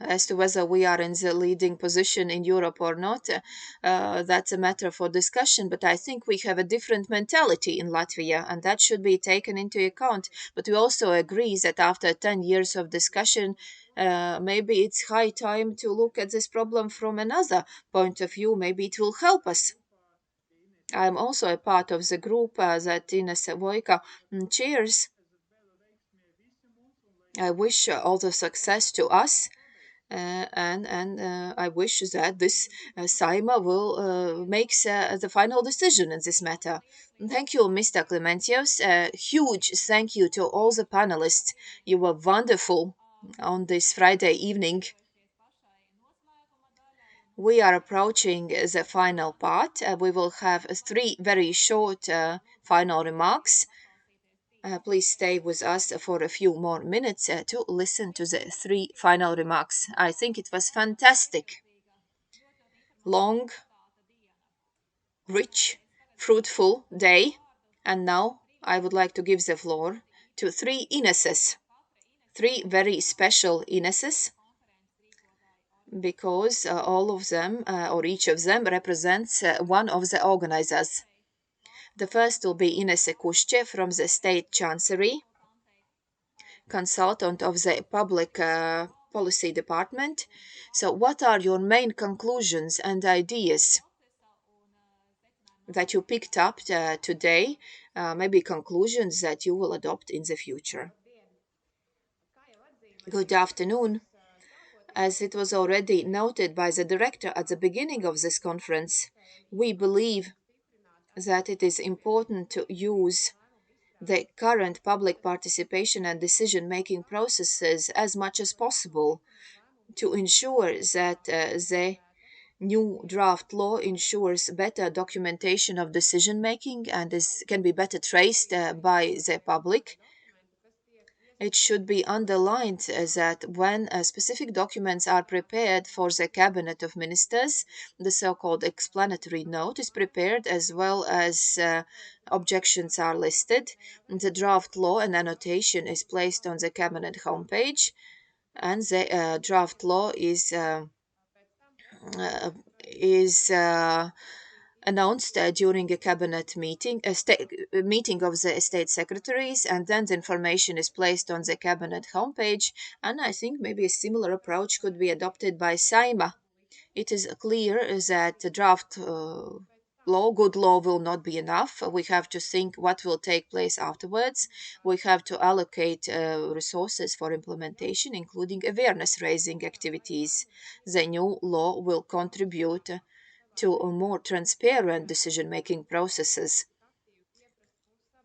As to whether we are in the leading position in Europe or not, that's a matter for discussion. But I think we have a different mentality in Latvia, and that should be taken into account. But we also agree that after 10 years of discussion, maybe it's high time to look at this problem from another point of view. Maybe it will help us. I'm also a part of the group that Inese chairs. I wish all the success to us, and I wish that this Saima will make the final decision in this matter. Thank you, Mr. Klimentios. Huge thank you to all the panelists. You were wonderful on this Friday evening. We are approaching the final part. We will have 3 very short final remarks. Please stay with us for a few more minutes to listen to the 3 final remarks. I think it was fantastic. Long, rich, fruitful day. And now I would like to give the floor to three Ineses, three very special Ineses, because all of them, or each of them, represents one of the organizers. The first will be Inese Kušče from the State Chancery, consultant of the Public Policy Department. So what are your main conclusions and ideas that you picked up today, maybe conclusions that you will adopt in the future? Good afternoon. As it was already noted by the director at the beginning of this conference, we believe that it is important to use the current public participation and decision-making processes as much as possible to ensure that the new draft law ensures better documentation of decision-making and can be better traced by the public. It should be underlined that when specific documents are prepared for the Cabinet of Ministers, the so-called explanatory note is prepared as well as objections are listed. The draft law and annotation is placed on the Cabinet homepage, and the draft law is announced during a cabinet meeting, a meeting of the state secretaries, and then the information is placed on the cabinet homepage. And I think maybe a similar approach could be adopted by Saima. It is clear that the draft law, good law, will not be enough. We have to think what will take place afterwards. We have to allocate resources for implementation, including awareness raising activities. The new law will contribute to a more transparent decision-making processes.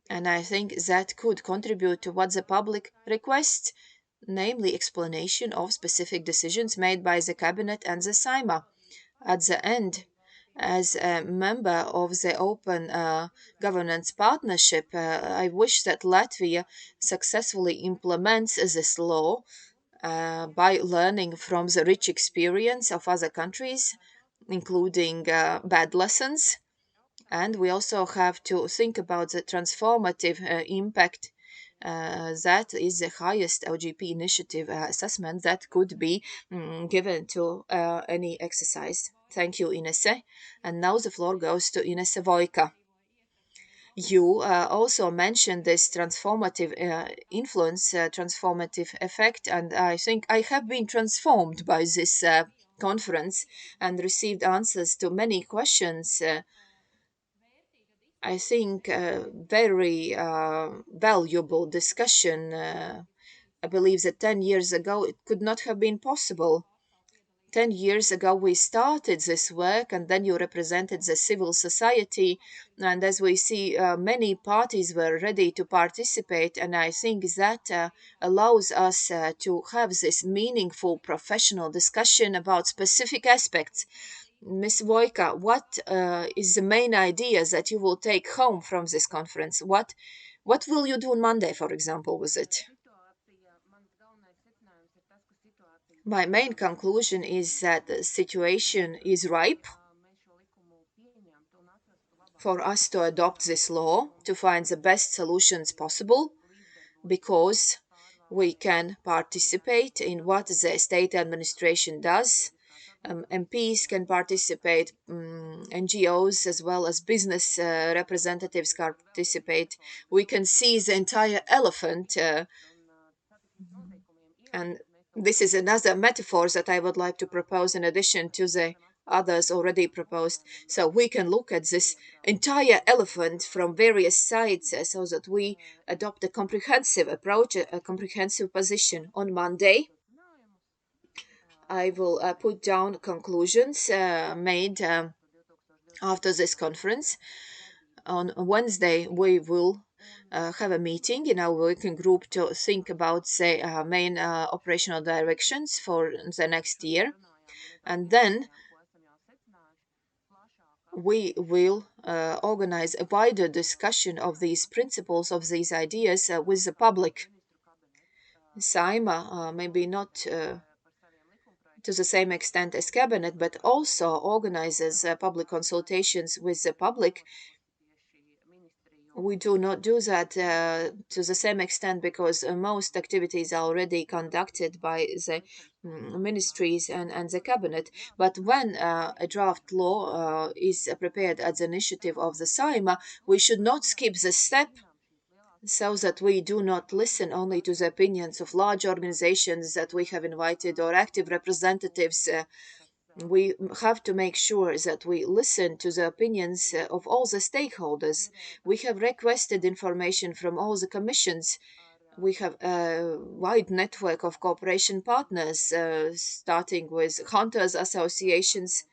And I think that could contribute to what the public requests, namely explanation of specific decisions made by the Cabinet and the Saima. At the end, as a member of the Open Governance Partnership, I wish that Latvia successfully implements this law by learning from the rich experience of other countries, including bad lessons. And we also have to think about the transformative impact. That is the highest LGP initiative assessment that could be given to any exercise. Thank you, Inese. And now the floor goes to Inese Vojka. You also mentioned this transformative influence, transformative effect, and I think I have been transformed by this conference and received answers to many questions. I think very valuable discussion. I believe that 10 years ago it could not have been possible. 10 years ago we started this work, and then you represented the civil society, and as we see many parties were ready to participate, and I think that allows us to have this meaningful professional discussion about specific aspects. Ms. Vojka, what is the main idea that you will take home from this conference? What will you do on Monday, for example, with it? My main conclusion is that the situation is ripe for us to adopt this law, to find the best solutions possible, because we can participate in what the state administration does. MPs can participate, NGOs as well as business representatives can participate. We can see the entire elephant, and this is another metaphor that I would like to propose in addition to the others already proposed. So we can look at this entire elephant from various sides so that we adopt a comprehensive approach, a comprehensive position. On Monday, I will put down conclusions made after this conference. On Wednesday, we will have a meeting in our working group to think about the main operational directions for the next year. And then we will organize a wider discussion of these principles, of these ideas with the public. Saima, maybe not to the same extent as Cabinet, but also organizes public consultations with the public We do not do that to the same extent because most activities are already conducted by the ministries and the cabinet. But when a draft law is prepared at the initiative of the Saima, we should not skip the step so that we do not listen only to the opinions of large organizations that we have invited or active representatives. We have to make sure that we listen to the opinions of all the stakeholders. We have requested information from all the commissions. We have a wide network of cooperation partners, starting with hunters associations,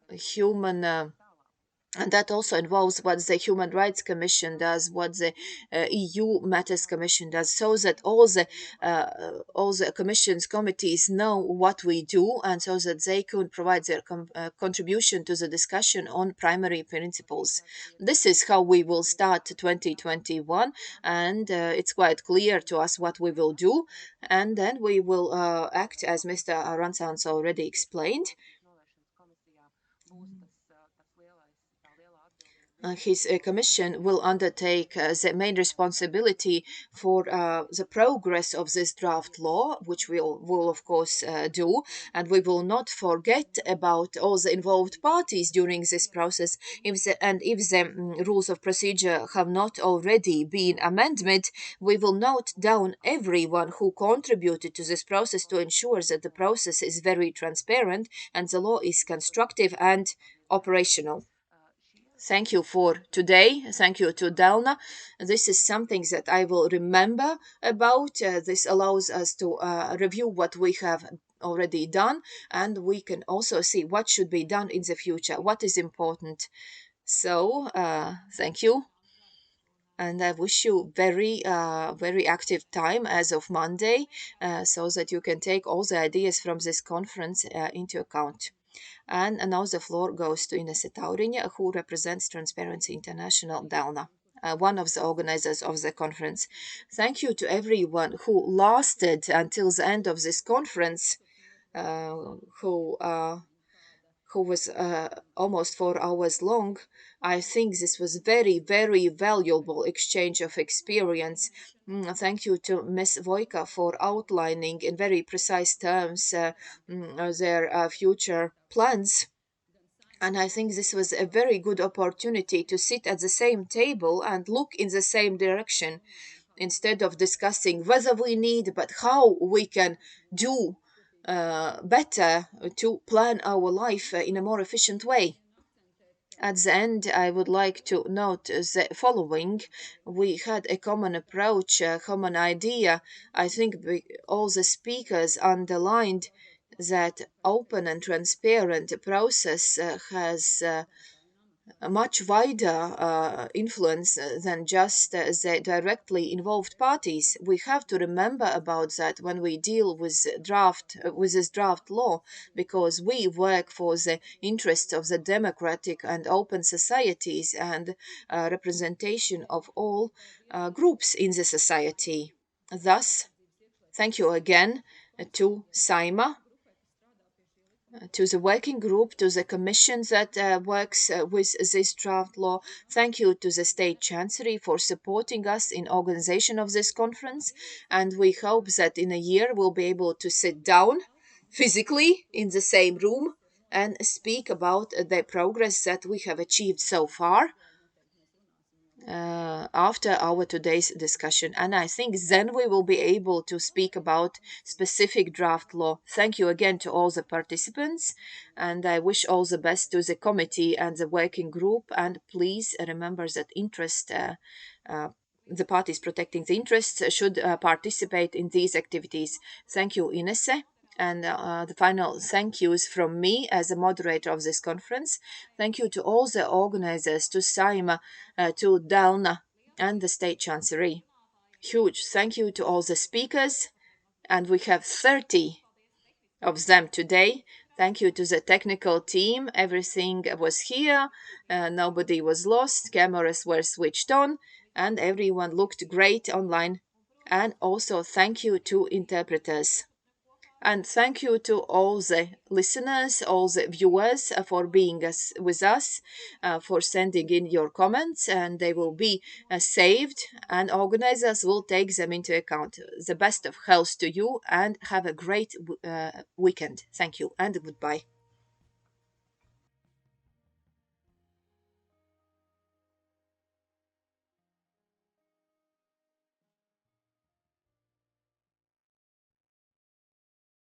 human and that also involves what the Human Rights Commission does, what the EU Matters Commission does, so that all the commissions committees know what we do, and so that they can provide their contribution to the discussion on primary principles. This is how we will start 2021, and it's quite clear to us what we will do, and then we will act as Mr. Ransans already explained. His commission will undertake the main responsibility for the progress of this draft law, which we will of course do, and we will not forget about all the involved parties during this process. If the rules of procedure have not already been amended, we will note down everyone who contributed to this process to ensure that the process is very transparent and the law is constructive and operational. Thank you for today. Thank you to Delna. This is something that I will remember about. This allows us to review what we have already done, and we can also see what should be done in the future, what is important. So, thank you. And I wish you very active time as of Monday, so that you can take all the ideas from this conference into account. And now the floor goes to Inese Tauriņa, who represents Transparency International Delna, one of the organizers of the conference. Thank you to everyone who lasted until the end of this conference, uh, who uh, who was almost 4 hours long. I think this was very valuable exchange of experience. Thank you to Ms. Vojka for outlining in very precise terms their future plans. And I think this was a very good opportunity to sit at the same table and look in the same direction instead of discussing whether we need, but how we can do better to plan our life in a more efficient way. At the end, I would like to note the following. We had a common approach, a common idea. I think all the speakers underlined that open and transparent process has a much wider influence than just the directly involved parties. We have to remember about that when we deal with this draft law, because we work for the interests of the democratic and open societies and representation of all groups in the society. Thus, thank you again to Saima, to the working group, to the commission that works with this draft law. Thank you to the State Chancery for supporting us in organization of this conference. And we hope that in a year we'll be able to sit down physically in the same room and speak about the progress that we have achieved so far after our today's discussion. And I think then we will be able to speak about specific draft law. Thank you again to all the participants, and I wish all the best to the committee and the working group. And please remember that the parties protecting the interests should participate in these activities. Thank you, Inese. And the final thank yous from me as a moderator of this conference. Thank you to all the organizers, to Saima, to Delna, and the State Chancery. Huge thank you to all the speakers, and we have 30 of them today. Thank you to the technical team. Everything was here, nobody was lost, cameras were switched on, and everyone looked great online. And also thank you to interpreters. And thank you to all the listeners, all the viewers for being with us, for sending in your comments, and they will be saved, and organizers will take them into account. The best of health to you, and have a great weekend. Thank you, and goodbye.